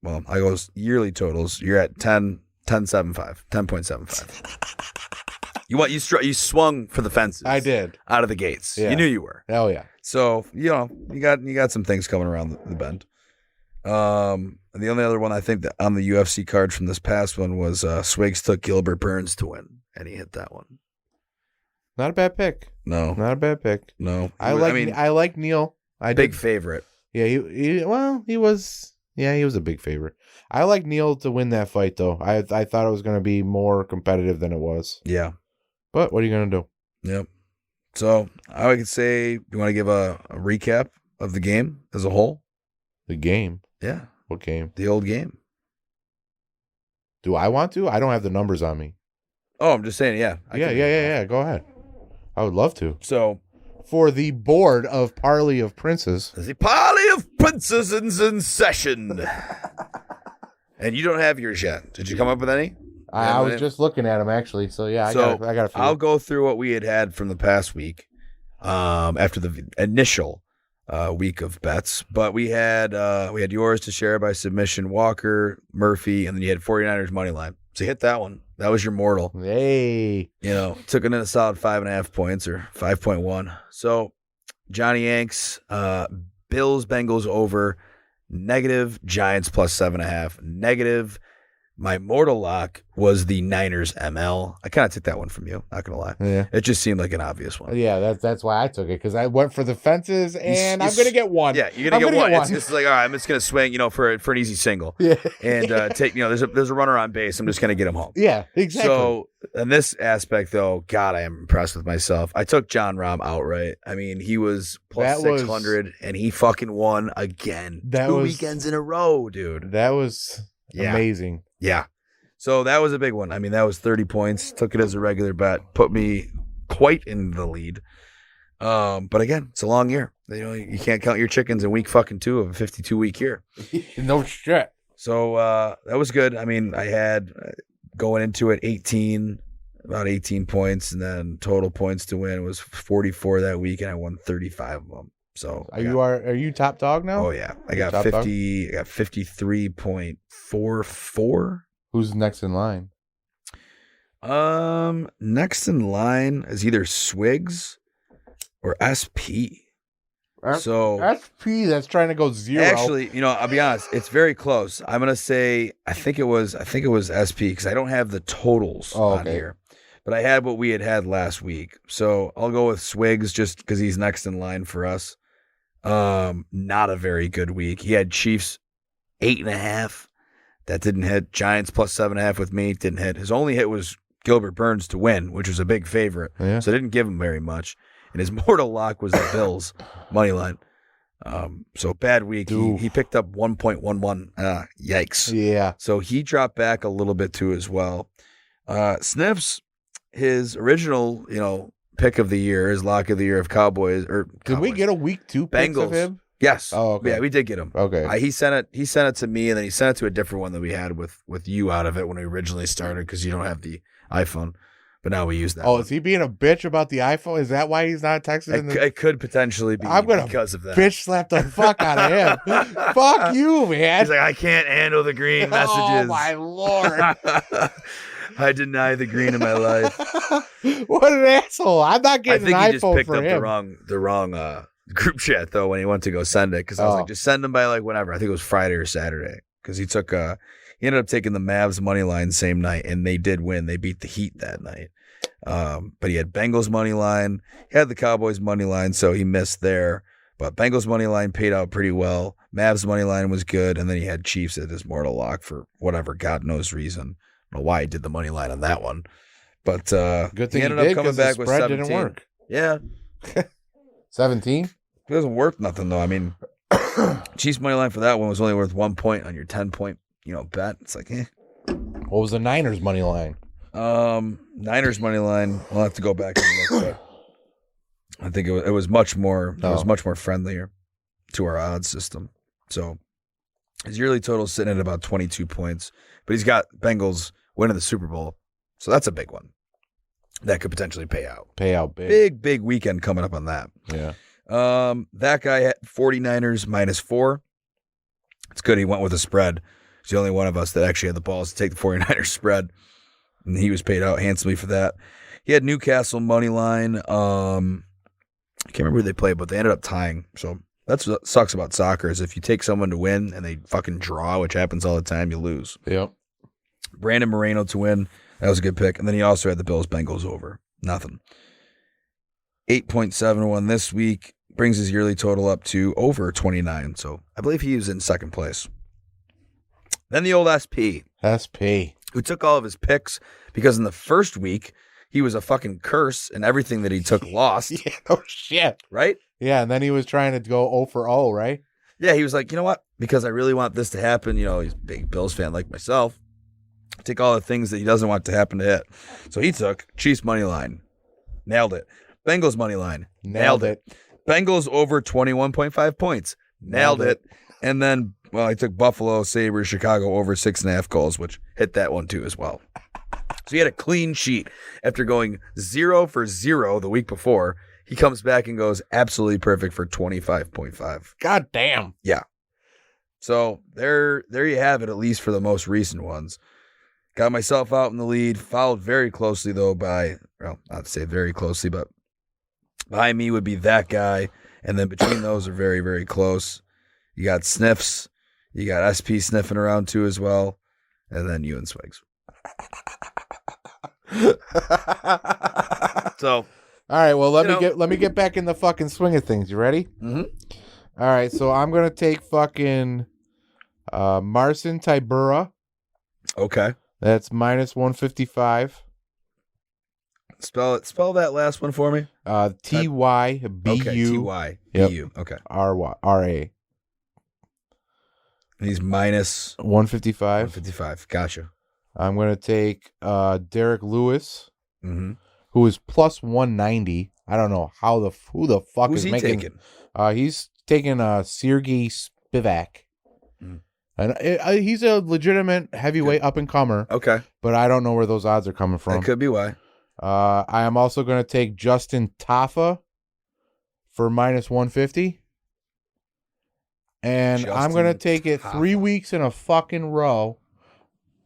well, I go yearly totals. You're at 10.75. You swung for the fences. I did out of the gates. Yeah. You knew you were. Hell yeah. So you got some things coming around the bend. The only other one I think that on the UFC card from this past one was Swigs took Gilbert Burns to win, and he hit that one. Not a bad pick. No, not a bad pick. No, I like Neil. Big favorite. Yeah, he was a big favorite. I like Neil to win that fight though. I thought it was going to be more competitive than it was. Yeah, but what are you going to do? Yep. So I could say, you want to give a recap of the game as a whole? The game. Yeah. What game? The old game. Do I want to? I don't have the numbers on me. Oh, I'm just saying, yeah. Yeah. Go ahead. I would love to. So, for the board of Parley of Princes. The Parley of Princes is in session. And you don't have yours yet. Did you come up with any? I was just looking at them, actually. So, yeah, I got a few. I'll go through what we had from the past week after the initial week of bets. But we had yours to share by submission, Walker, Murphy, and then you had 49ers money line. So you hit that one. That was your mortal. Hey. Took it in a solid 5.5 points or 5.1. So Johnny Yanks, Bills, Bengals over, negative, Giants plus 7.5, negative. My mortal lock was the Niners ML. I kind of took that one from you, not going to lie. Yeah. It just seemed like an obvious one. Yeah, that's why I took it, because I went for the fences, and I'm going to get one. Yeah, you're going to get one. It's like, all right, I'm just going to swing, for an easy single. Yeah. And take, there's a runner on base. I'm just going to get him home. Yeah, exactly. So in this aspect, though, God, I am impressed with myself. I took John Rahm outright. I mean, he was plus 600, and he fucking won again. 2 weekends in a row, dude. That was amazing. Yeah. So that was a big one. I mean, that was 30 points. Took it as a regular bet. Put me quite in the lead. But again, it's a long year. You can't count your chickens in week fucking 2 of a 52-week year. No shit. So that was good. I mean, I had going into it about 18 points, and then total points to win was 44 that week, and I won 35 of them. So are you top dog now? Oh yeah, I got 50. I got 53.44. Who's next in line? Next in line is either Swigs or SP. So SP, that's trying to go 0. Actually, I'll be honest, it's very close. I'm gonna say I think it was SP because I don't have the totals on here, but I had what we had last week. So I'll go with Swigs just because he's next in line for us. Not a very good week. He had Chiefs 8.5. That didn't hit. Giants plus 7.5 with me. Didn't hit. His only hit was Gilbert Burns to win, which was a big favorite. Yeah. So I didn't give him very much. And his mortal lock was the Bills money line. So bad week. He picked up 1.11. Yikes. Yeah. So he dropped back a little bit too as well. Sniffs, his original, pick of the year, his lock of the year of Cowboys. Did we get a week 2 picks of him? Yes. Oh, okay. Yeah, we did get him. Okay. He sent it to me, and then he sent it to a different one that we had with you out of it when we originally started because you don't have the iPhone. But now we use that. Oh, one. Is he being a bitch about the iPhone? Is that why he's not texting? It could potentially be because of that. Bitch slap the fuck out of him. Fuck you, man. He's like, I can't handle the green messages. Oh my Lord. I deny the green in my life. What an asshole! I'm not getting an iPhone for him. I think he just picked up the wrong group chat though when he went to go send it because I was like, just send them by like whenever. I think it was Friday or Saturday because he ended up taking the Mavs money line same night and they did win. They beat the Heat that night. But he had Bengals money line. He had the Cowboys money line, so he missed there. But Bengals money line paid out pretty well. Mavs money line was good, and then he had Chiefs at his mortal lock for whatever God knows reason. I don't know why he did the money line on that one. But good thing he ended up coming back with 17. Didn't work. Yeah. 17? It doesn't work nothing though. I mean, Chiefs money line for that one was only worth 1 point on your 10-point, bet. It's like, What was the Niners money line? Niners money line. I'll have to go back and look. But I think it was much more. It was much more friendlier to our odds system. So his yearly total is sitting at about 22 points, but he's got Bengals winning the Super Bowl So that's a big one that could potentially pay out. Pay out big. Big weekend coming up on that. Yeah. That guy had 49ers -4. It's good he went with a spread. He's the only one of us that actually had the balls to take the 49ers spread. And he was paid out handsomely for that. He had Newcastle money line. I can't remember who they played, but they ended up tying. So that's what sucks about soccer is if you take someone to win and they fucking draw, which happens all the time, you lose. Yep. Brandon Moreno to win. That was a good pick. And then he also had the Bills-Bengals over. Nothing. 8.71 this week. Brings his yearly total up to over 29. So I believe he was in second place. Then the old SP. SP. Who took all of his picks because in the first week, he was a fucking curse and everything that he took lost. Yeah, no shit. Right? Yeah, and then he was trying to go 0 for 0, right? Yeah, he was like, you know what? Because I really want this to happen. You know, he's a big Bills fan like myself. Take all the things that he doesn't want to happen to hit. So he took Chiefs money line. Nailed it. Bengals money line. Nailed it. Bengals over 21.5 points. Nailed it. And then, well, I took Buffalo, Sabres, Chicago over 6.5 goals, which hit that one too as well. So he had a clean sheet. After going 0 for 0 the week before, he comes back and goes absolutely perfect for 25.5. God damn. Yeah. So there you have it, at least for the most recent ones. Got myself out in the lead, followed very closely, though, by, well, not to say very closely, but behind me would be that guy. And then between those are very, very close. You got Sniffs. You got SP sniffing around too as well. And then you and Swigs. So, all right, well, let me get back in the fucking swing of things. You ready? Mm-hmm. All right, so I'm going to take fucking Marcin Tybura. Okay. That's -155. Spell that last one for me. TYBU. Okay, TYBU. Okay. RA. He's minus 155. 155. Gotcha. I'm going to take Derek Lewis, mm-hmm. who is plus 190. I don't know who the fuck Who's is he making. taking? He's taking Sergey Spivak. And he's a legitimate heavyweight up-and-comer. Okay. But I don't know where those odds are coming from. That could be why. I am also going to take Justin Taffa for -150. And I'm going to take it 3 weeks in a fucking row.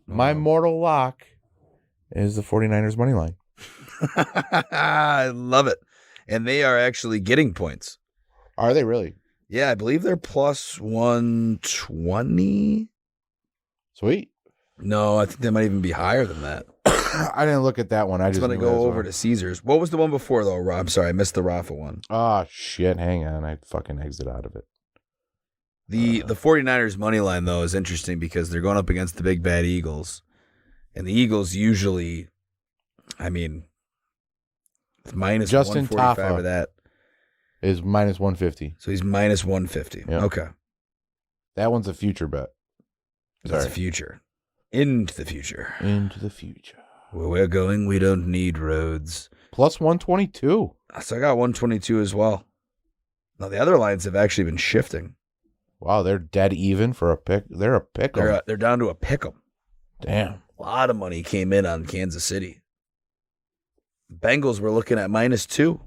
My mortal lock is the 49ers money line. I love it. And they are actually getting points. Are they really? Yeah, I believe they're plus 120. Sweet. No, I think they might even be higher than that. I didn't look at that one. I just want to go over to Caesars. What was the one before, though, Rob? I'm sorry, I missed the Rafa one. Oh, shit. Hang on. I fucking exit out of it. The 49ers money line, though, is interesting because they're going up against the big bad Eagles. And the Eagles usually, I mean, minus Justin 145 Taffa of that. Is -150. So he's minus 150. Yep. Okay. That one's a future bet. That's the future. Into the future. Into the future. Where we're going, we don't need roads. Plus 122. So I got 122 as well. Now, the other lines have actually been shifting. Wow, they're dead even for a pick. They're a pick 'em. They're down to a pick 'em. Damn. A lot of money came in on Kansas City. Bengals were looking at -2.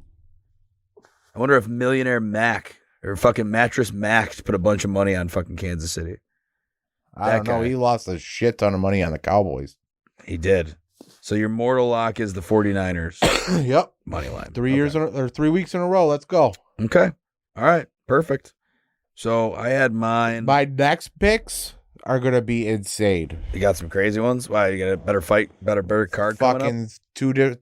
I wonder if Millionaire Mac or fucking Mattress Mac put a bunch of money on fucking Kansas City. I don't know. He lost a shit ton of money on the Cowboys. He did. So your mortal lock is the 49ers. Yep. Money line. 3 weeks in a row. Let's go. Okay. All right. Perfect. So I had mine. My next picks are going to be insane. You got some crazy ones? Why? You got a better fight, better card coming up? Fucking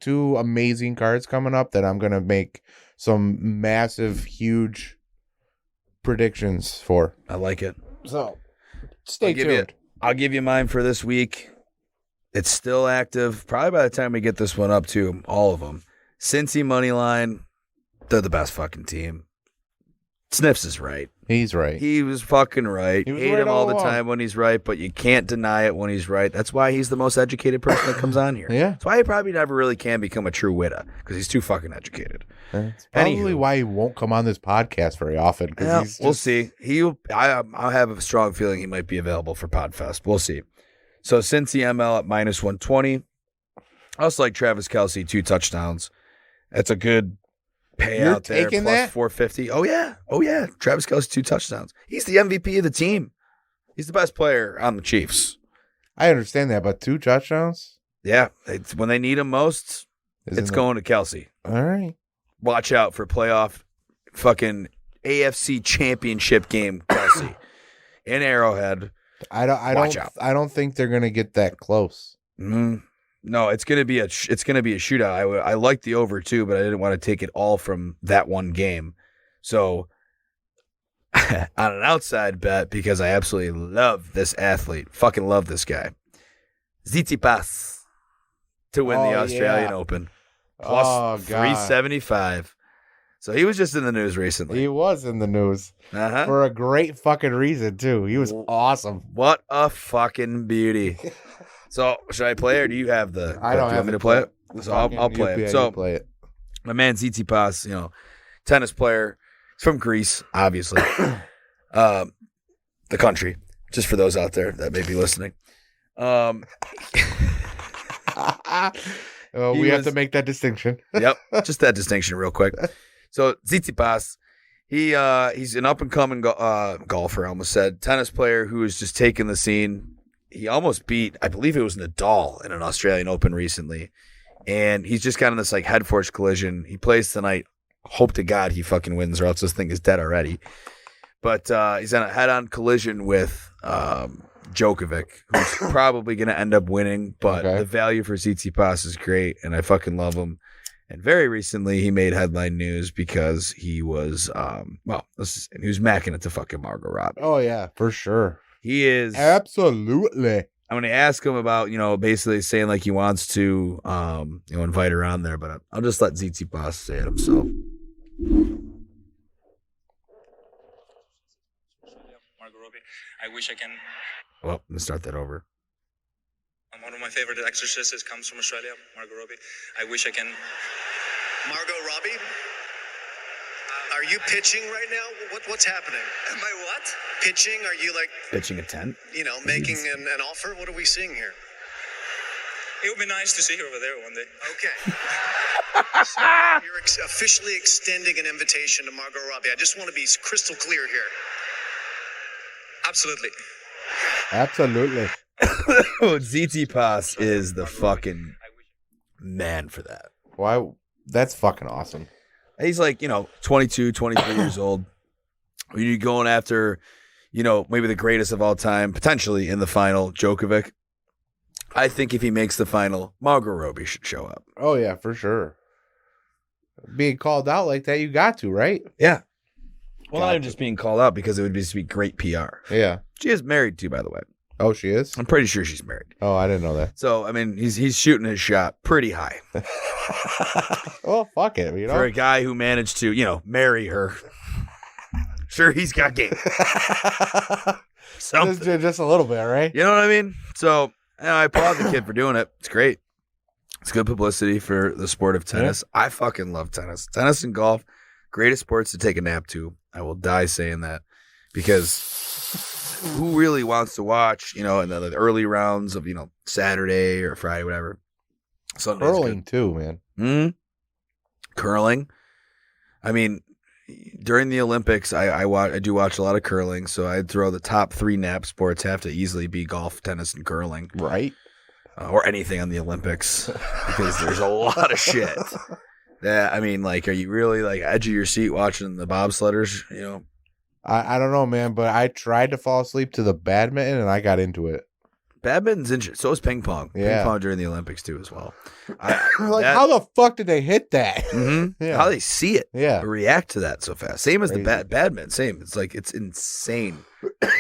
two amazing cards coming up that I'm going to make some massive, huge predictions for. I like it. So, stay tuned. I'll give you mine for this week. It's still active. Probably by the time we get this one up, too, all of them. Cincy money line, they're the best fucking team. Sniffs is right. He's right. He was fucking right. He was Hate right him all the along. time when he's right, but you can't deny it when he's right. That's why he's the most educated person that comes on here. Yeah. That's why he probably never really can become a true witta, because he's too fucking educated. That's probably why he won't come on this podcast very often. Yeah, we'll see. I'll have a strong feeling he might be available for Podfest. We'll see. So Cincy ML at -120. I also like Travis Kelce, 2 touchdowns. That's a good payout You're there. taking Plus that? 450. Oh, yeah. Travis Kelce, 2 touchdowns. He's the MVP of the team. He's the best player on the Chiefs. I understand that, but 2 touchdowns? Yeah. When they need him most, it's going to Kelce. All right. Watch out for playoff fucking AFC championship game, Kelce. In Arrowhead. Watch out. I don't think they're gonna get that close. No, it's gonna be a shootout. I like the over too, but I didn't want to take it all from that one game. So on an outside bet, because I absolutely love this athlete, fucking love this guy, Tsitsipas to win the Australian Open, plus 375. So he was just in the news recently. He was in the news for a great fucking reason too. He was awesome. What a fucking beauty. So should I play, or do you have the? I don't have me to play it. So I'll play it. So play it. My man Tsitsipas, tennis player. He's from Greece, obviously. The country, just for those out there that may be listening. We have to make that distinction. Yep, just that distinction real quick. So Tsitsipas, he's an up-and-coming golfer, I almost said, tennis player who is just taking the scene. He almost beat, I believe it was Nadal in an Australian Open recently. And he's just got in this like head-first collision. He plays tonight. Hope to God he fucking wins, or else this thing is dead already. But he's in a head-on collision with Djokovic, who's probably going to end up winning. But the value for Tsitsipas is great, and I fucking love him. And very recently, he made headline news because he was, he was macking it to fucking Margot Robbie. Oh, yeah, for sure. He is. Absolutely. I'm going to ask him about, basically saying like he wants to, invite her on there, but I'll just let Tsitsipas say it himself. Margot Robbie, I wish I can. Well, I'm going to start that over. One of my favorite exercises comes from Australia, Margot Robbie. I wish I can. Margot Robbie? Are you pitching right now? What's happening? Am I what? Pitching? Are you like pitching a tent? Making an offer? What are we seeing here? It would be nice to see her over there one day. Okay. So you're officially extending an invitation to Margot Robbie. I just want to be crystal clear here. Absolutely. Absolutely. Tsitsipas is the fucking man for that. Why? That's fucking awesome. He's like, 22, 23 years old. You're going after, maybe the greatest of all time, potentially in the final, Djokovic. I think if he makes the final, Margot Robbie should show up. Oh, yeah, for sure. Being called out like that, you got to, right? Yeah. Well, not even just being called out, because it would just be great PR. Yeah. She is married too, by the way. Oh, she is? I'm pretty sure she's married. Oh, I didn't know that. So, I mean, he's shooting his shot pretty high. Well, fuck it, For a guy who managed to, marry her. Sure, he's got game. Something. Just a little bit, right? You know what I mean? So, I applaud the kid for doing it. It's great. It's good publicity for the sport of tennis. Yeah. I fucking love tennis. Tennis and golf, greatest sports to take a nap to. I will die saying that, because who really wants to watch, in the early rounds of, Saturday or Friday, whatever. Sunday's curling too, man. Mm-hmm. Curling. I mean, during the Olympics, I do watch a lot of curling, so I'd throw the top 3 nap sports have to easily be golf, tennis, and curling. Right. Or anything on the Olympics, because there's a lot of shit. Yeah, I mean, like, are you really like edge of your seat watching the bobsledders? I don't know, man, but I tried to fall asleep to the badminton and I got into it. Badminton's interesting. So is ping pong. Yeah. Ping pong during the Olympics too, as well. How the fuck did they hit that? Mm-hmm. Yeah. How they see it? Yeah. React to that so fast. Same as the badminton. Same. It's like it's insane.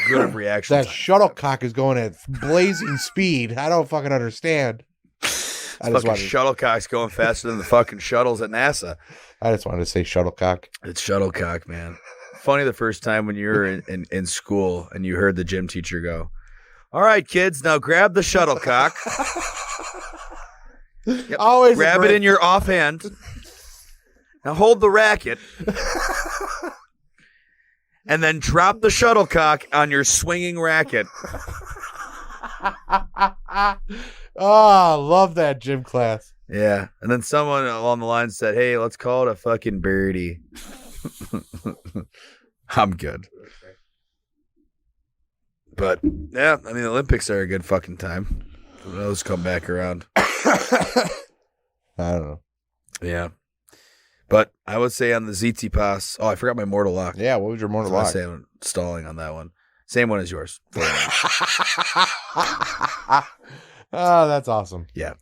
Good of reaction. That shuttlecock is going at blazing speed. I don't fucking understand. Shuttlecock's going faster than the fucking shuttles at NASA. I just wanted to say shuttlecock. It's shuttlecock, man. Funny the first time when you were in school and you heard the gym teacher go, "All right, kids, now grab the shuttlecock. Yep. Always grab it in your offhand. Now hold the racket. And then drop the shuttlecock on your swinging racket." Oh, love that gym class. Yeah. And then someone along the line said, hey, let's call it a fucking birdie. I'm good. But, yeah, I mean, the Olympics are a good fucking time. Those come back around. I don't know. Yeah. But I would say on the ZT Pass, I forgot my Mortal Lock. Yeah, what was your mortal I lock? say I'm stalling on that one. Same one as yours. Oh, that's awesome. Yeah.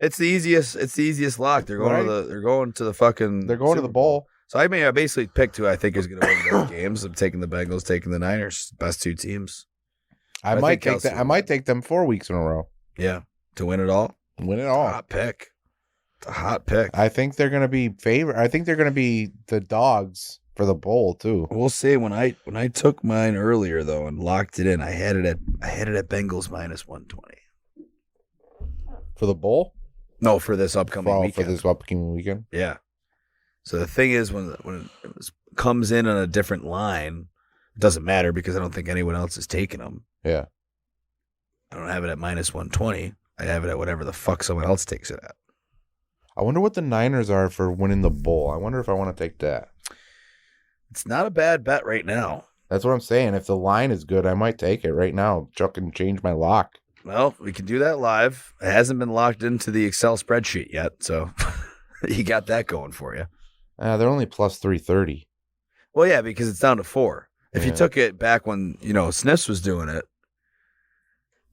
It's the easiest lock. They're going Right. they're going to the fucking They're going to Super the bowl. So I basically picked who I think is going to win both games. I'm taking the Bengals, taking the Niners, best two teams. I I might think take Kelsey that. I will might win. take them 4 weeks in a row. Yeah, to win it all. Win it all. Hot pick. It's a hot pick. I think they're going to be favorite. I think they're going to be the dogs for the bowl too. We'll see. When I took mine earlier though and locked it in, I had it at Bengals minus 120. For the bowl? No, for this upcoming weekend. For this upcoming weekend. Yeah. So the thing is, when it comes in on a different line, it doesn't matter because I don't think anyone else is taking them. Yeah. I don't have it at minus 120. I have it at whatever the fuck someone else takes it at. I wonder what the Niners are for winning the bowl. I wonder if I want to take that. It's not a bad bet right now. That's what I'm saying. If the line is good, I might take it right now. Chuck and change my lock. Well, we can do that live. It hasn't been locked into the Excel spreadsheet yet, so you got that going for you. They're only plus 330. Well, yeah, because it's down to 4. If you Yeah. took it back when, Sniffs was doing it,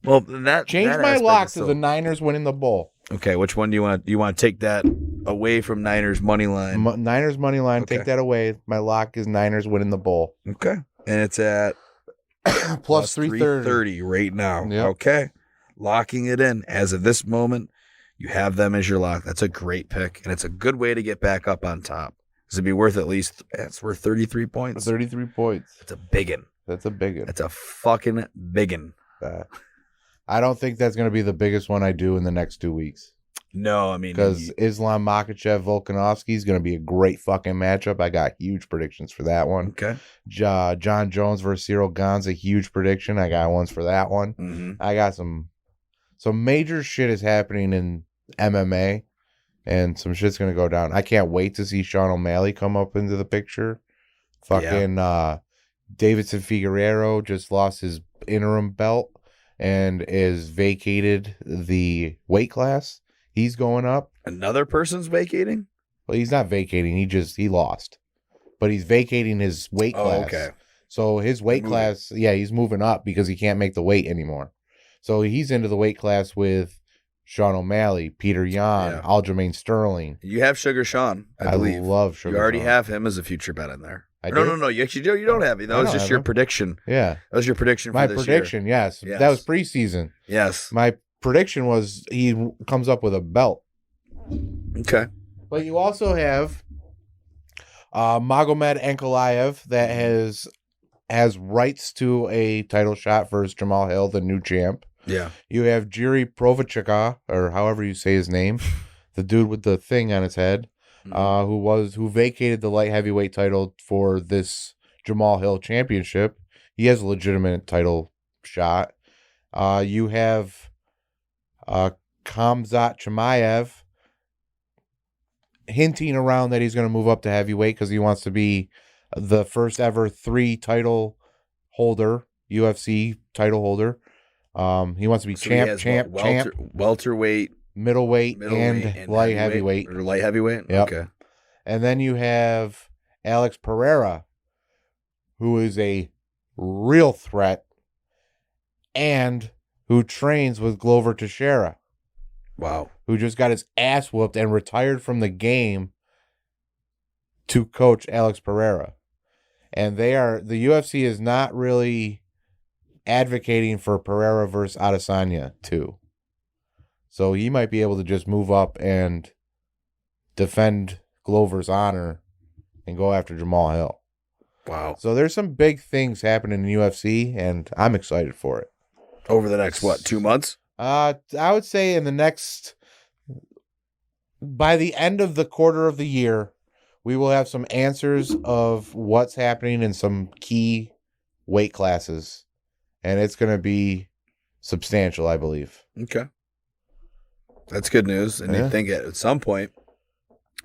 well, that Change that my aspect lock is to still- the Niners winning the bowl. Okay, which one do you want? You want to take that away from Niners money line? Niners money line. Okay. Take that away. My lock is Niners winning the bowl. Okay, and it's at plus 330. 330 right now. Yep. Okay, locking it in as of this moment. You have them as your lock. That's a great pick, and it's a good way to get back up on top. Because it'd be worth at least. It's worth 33 points. 33 points. It's a biggin. That's a big one. That's a fucking biggin. I don't think that's going to be the biggest one I do in the next 2 weeks. No, I mean Because Islam Makhachev Volkanovski is going to be a great fucking matchup. I got huge predictions for that one. Okay. John Jones versus Cyril Gane's a huge prediction. I got ones for that one. Mm-hmm. I got some major shit is happening in MMA, and some shit's going to go down. I can't wait to see Sean O'Malley come up into the picture. Fucking Davidson Figueiredo just lost his interim belt and is vacated the weight class. He's going up. Another person's vacating? Well, he's not vacating. He lost. But he's vacating his weight class. Oh, okay. So his weight Moving. class, he's moving up because he can't make the weight anymore. So he's into the weight class with Sean O'Malley, Peter Yan, Yeah. Aljamain Sterling. You have Sugar Sean, I believe. love Sugar You already Sean. have him as a future bet in there. I No, do? no. You actually do. You don't have it. That I was don't just have your him. prediction. Yeah. That was your prediction for My this prediction, yes. Yes. That was preseason. year. Yes. My prediction was he comes up with a belt. Okay. But you also have Magomed Ankalaev that has rights to a title shot versus Jamal Hill, the new champ. Yeah. You have Jiri Prochazka, or however you say his name, the dude with the thing on his head, who vacated the light heavyweight title for this Jamal Hill championship. He has a legitimate title shot. You have Khamzat Chimaev hinting around that he's going to move up to heavyweight because he wants to be the first ever 3 title holder, UFC title holder. He wants to be So he has champ, welterweight, middleweight, and light heavyweight. Or light heavyweight? Yep. Okay. And then you have Alex Pereira, who is a real threat and who trains with Glover Teixeira, Wow. who just got his ass whooped and retired from the game to coach Alex Pereira. And the UFC is not really advocating for Pereira versus Adesanya too. So he might be able to just move up and defend Glover's honor and go after Jamal Hill. Wow. So there's some big things happening in UFC, and I'm excited for it. Over the next, 2 months? I would say by the end of the quarter of the year, we will have some answers of what's happening in some key weight classes, and it's going to be substantial, I believe. Okay. That's good news. And you think at some point,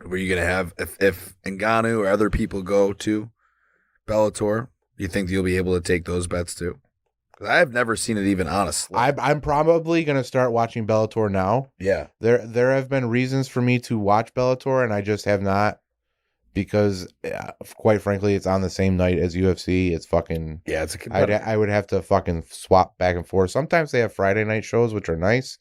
were you going to have, if Ngannou or other people go to Bellator, you think you'll be able to take those bets too? Because I've never seen it even honestly. I'm probably going to start watching Bellator now. Yeah. There have been reasons for me to watch Bellator, and I just have not, because quite frankly, it's on the same night as UFC. It's fucking... Yeah, it's a competitor. I would have to fucking swap back and forth. Sometimes they have Friday night shows, which are nice,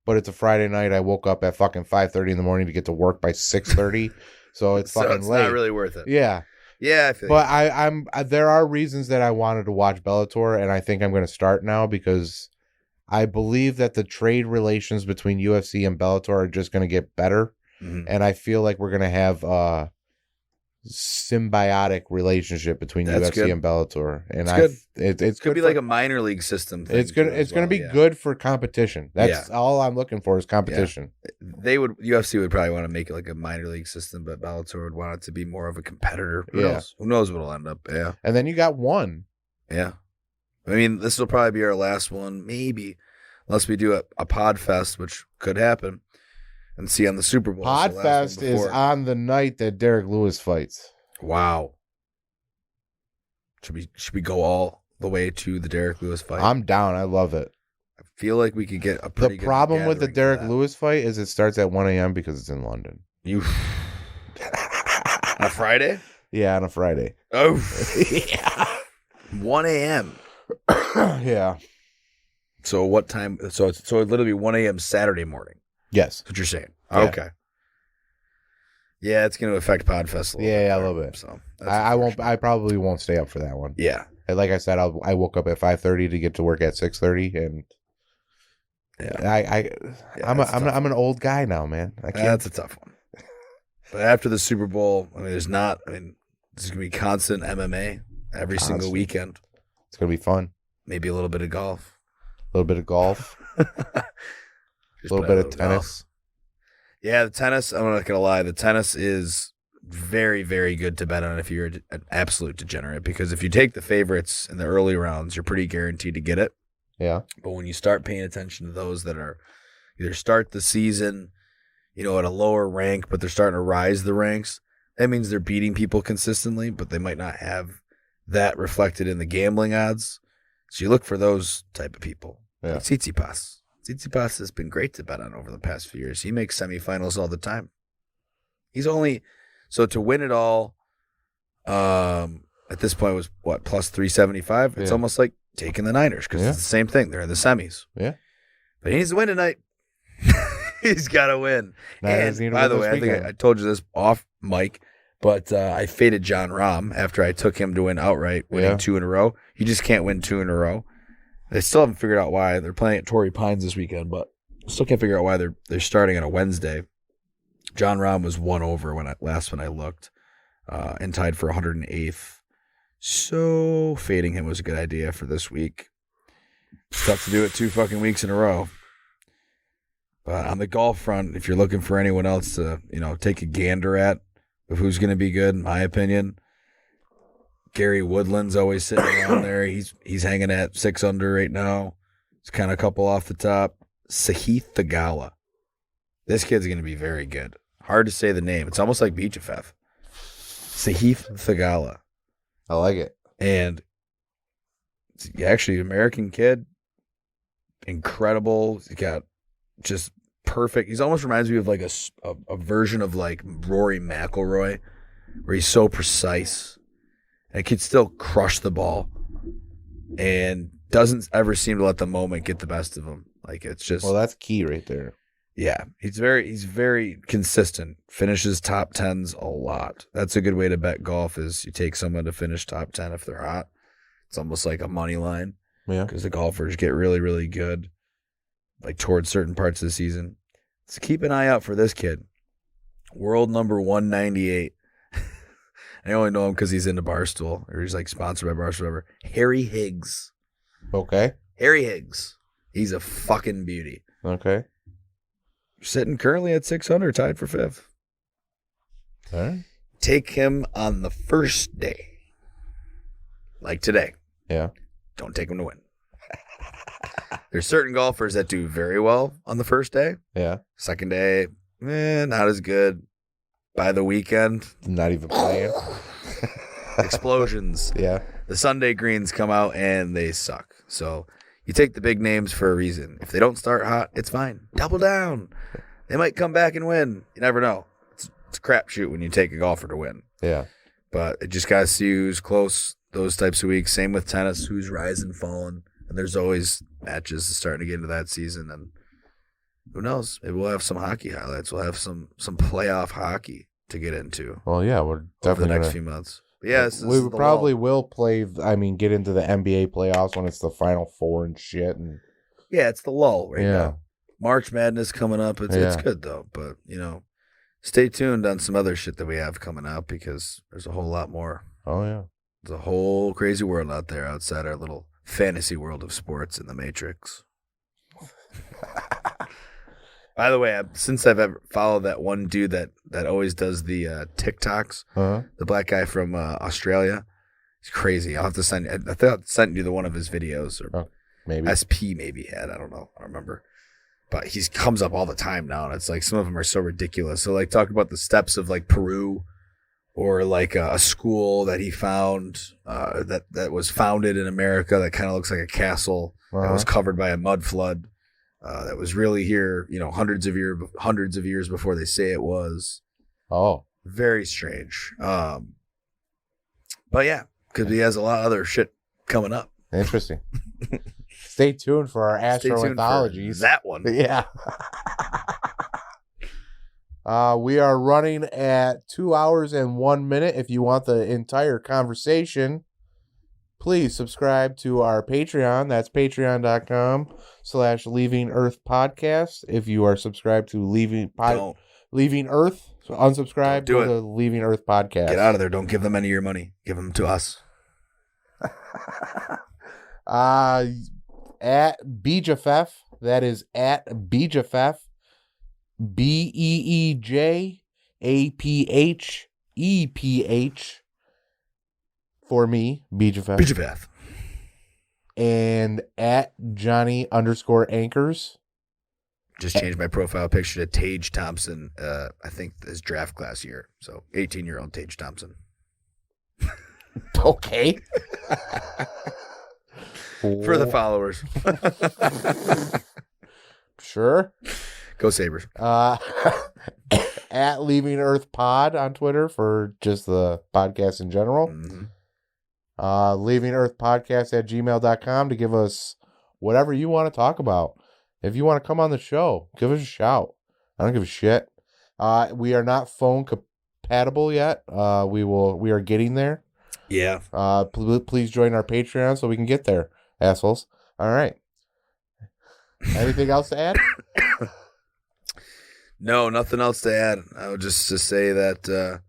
but it's a Friday night. I woke up at fucking 5:30 in the morning to get to work by 6:30, so it's fucking it's late. not really worth it. Yeah. Yeah, I feel but there are reasons that I wanted to watch Bellator, and I think I'm going to start now because I believe that the trade relations between UFC and Bellator are just going to get better, and I feel like we're going to have a symbiotic relationship between UFC and Bellator, and it's going to be like a minor league system thing. It's going to be good for competition. That's all I'm looking for is competition. Yeah. UFC would probably want to make it like a minor league system, but Bellator would want it to be more of a competitor. Who knows what'll end up? Yeah. And then you got one. Yeah. I mean, this will probably be our last one, maybe, unless we do a pod fest, which could happen, and see on the Super Bowl. Podfest is on the night that Derek Lewis fights. Wow. Should we go all the way to the Derek Lewis fight? I'm down. I love it. I feel like we could get a pretty good problem with the Derek Lewis fight is it starts at 1 a.m. because it's in London. On a Friday? Yeah, on a Friday. Oh. Yeah. 1 a.m. Yeah. So what time? So it'd literally be 1 a.m. Saturday morning. Yes. That's what you're saying. Yeah. Okay. Yeah, it's going to affect Podfest a little bit. Yeah, a little bit. So I won't. I probably won't stay up for that one. Yeah. Like I said, I woke up at 5:30 to get to work at 6:30, and I'm an old guy now, man. That's a tough one. But after the Super Bowl, there's going to be constant MMA every single weekend. It's going to be fun. Maybe a little bit of golf. A little bit of golf. A little bit of tennis. Yeah, the tennis, I'm not going to lie, the tennis is very, very good to bet on if you're an absolute degenerate, because if you take the favorites in the early rounds, you're pretty guaranteed to get it. Yeah. But when you start paying attention to those that are either start the season, at a lower rank, but they're starting to rise the ranks, that means they're beating people consistently, but they might not have that reflected in the gambling odds. So you look for those type of people. Yeah. Like Tsitsipas. Tsitsipas has been great to bet on over the past few years. He makes semifinals all the time. So to win it all, at this point was what, plus 375? It's almost like taking the Niners because it's the same thing. They're in the semis. Yeah. But he needs to win tonight. He's got to win. Niners And by the way, I think I told you this off mic, but I faded John Rahm after I took him to win outright, winning 2 in a row. You just can't win 2 in a row. They still haven't figured out why. They're playing at Torrey Pines this weekend, but still can't figure out why they're starting on a Wednesday. John Rahm was 1 over when I looked, and tied for 108th. So fading him was a good idea for this week. It's tough to do it 2 fucking weeks in a row. But on the golf front, if you're looking for anyone else to, take a gander at of who's going to be good, in my opinion, Gary Woodland's always sitting around there. He's hanging at 6 under right now. It's kind of a couple off the top. Sahith Theegala. This kid's going to be very good. Hard to say the name. It's almost like Beachafef. Sahith Theegala. I like it. And actually, American kid, incredible. He's got just perfect. He almost reminds me of like a version of like Rory McIlroy, where he's so precise and could still crush the ball and doesn't ever seem to let the moment get the best of him. Like, it's just... Well, that's key right there. Yeah. He's very consistent. Finishes top 10s a lot. That's a good way to bet golf, is you take someone to finish top 10 if they're hot. It's almost like a money line. Yeah. Because the golfers get really, really good, like, towards certain parts of the season. So keep an eye out for this kid. World number 198. I only know him because he's into Barstool, or he's like sponsored by Barstool, whatever. Harry Higgs. Okay. Harry Higgs. He's a fucking beauty. Okay. Sitting currently at 600, tied for 5th. All right. Take him on the first day. Like today. Yeah. Don't take him to win. There's certain golfers that do very well on the first day. Yeah. Second day, not as good. By the weekend, Not even playing. explosions. Yeah. The Sunday greens come out and they suck. So you take the big names for a reason. If they don't start hot, it's fine. Double down. They might come back and win. You never know. It's a crapshoot when you take a golfer to win. Yeah. But it just got to see who's close those types of weeks. Same with tennis, who's rising, falling. And there's always matches starting to get into that season. And who knows? Maybe we'll have some hockey highlights. We'll have some playoff hockey to get into Well, yeah, we're over definitely the next gonna, few months. But yes, we probably will play. I mean, get into the NBA playoffs when it's the Final Four and shit. And it's the lull right Yeah. now. March Madness coming up. It's Yeah. good though. But stay tuned on some other shit that we have coming out because there's a whole lot more. oh yeah, There's a whole crazy world out there outside our little fantasy world of sports in the Matrix. By the way, since I've ever followed that one dude that always does the TikToks, the black guy from Australia, he's crazy. I'll have to send. I think I sent you one of his videos, or maybe SP maybe had. I don't know. I don't remember. But he comes up all the time now, and it's like some of them are so ridiculous. So like talking about the steps of like Peru, or like a school that he found that was founded in America that kind of looks like a castle that was covered by a mud flood. That was really here, hundreds of years before they say it was. Oh, Very strange. But yeah, because he has a lot of other shit coming up. interesting. Stay tuned for our Stay tuned for astro-anthologies. that one. Yeah. We are running at 2 hours and 1 minute. If you want the entire conversation, please subscribe to our Patreon. That's patreon.com/leavingearthpodcast. If you are subscribed to Leaving Earth, so unsubscribe Don't do to the Leaving Earth podcast. Get out of there. Don't give them any of your money. Give them to us. At BeeJFF, that is at BeeJFF, BeeJAPHEPH for me, BeeJFF. BeeJFF. And at Johnny_Anchors. Just changed my profile picture to Tage Thompson. I think his draft class year. So 18-year-old Tage Thompson. Okay. For the followers. Sure. Go Sabres. At Leaving Earth Pod on Twitter for just the podcast in general. Mm-hmm. leavingearthpodcast@gmail.com to give us whatever you want to talk about. If you want to come on the show, give us a shout. I don't give a shit. We are not phone compatible yet. We are getting there. Yeah. Please join our Patreon so we can get there, assholes. All right. Anything else to add? No, nothing else to add. I would just to say that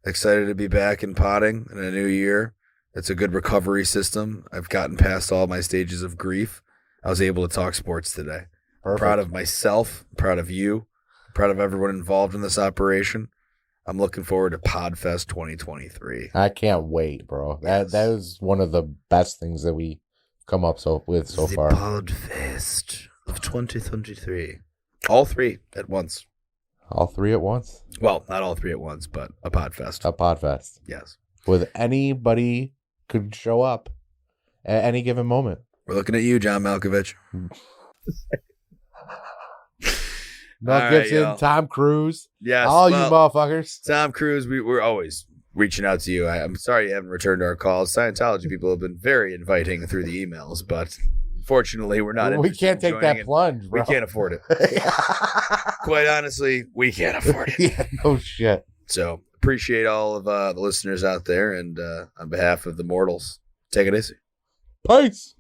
excited to be back in potting in a new year. It's a good recovery system. I've gotten past all my stages of grief. I was able to talk sports today. I'm proud of myself. I'm proud of you. I'm proud of everyone involved in this operation. I'm looking forward to Podfest 2023. I can't wait, bro. Yes. That is one of the best things that we come up with so the far. Podfest of 2023. All three at once. All three at once. Well, not all three at once, but a Podfest. A Podfest. Yes. With anybody could show up at any given moment. We're looking at you, John Malkovich. Mel Gibson, y'all. Tom Cruise. Yes. All well, you motherfuckers. Tom Cruise, we're always reaching out to you. I'm sorry you haven't returned our calls. Scientology people have been very inviting through the emails, but fortunately, we're not. We can't take that plunge, bro. We can't afford it. Quite honestly, we can't afford it. Yeah, no shit. So appreciate all of the listeners out there, and on behalf of the mortals, take it easy. Peace.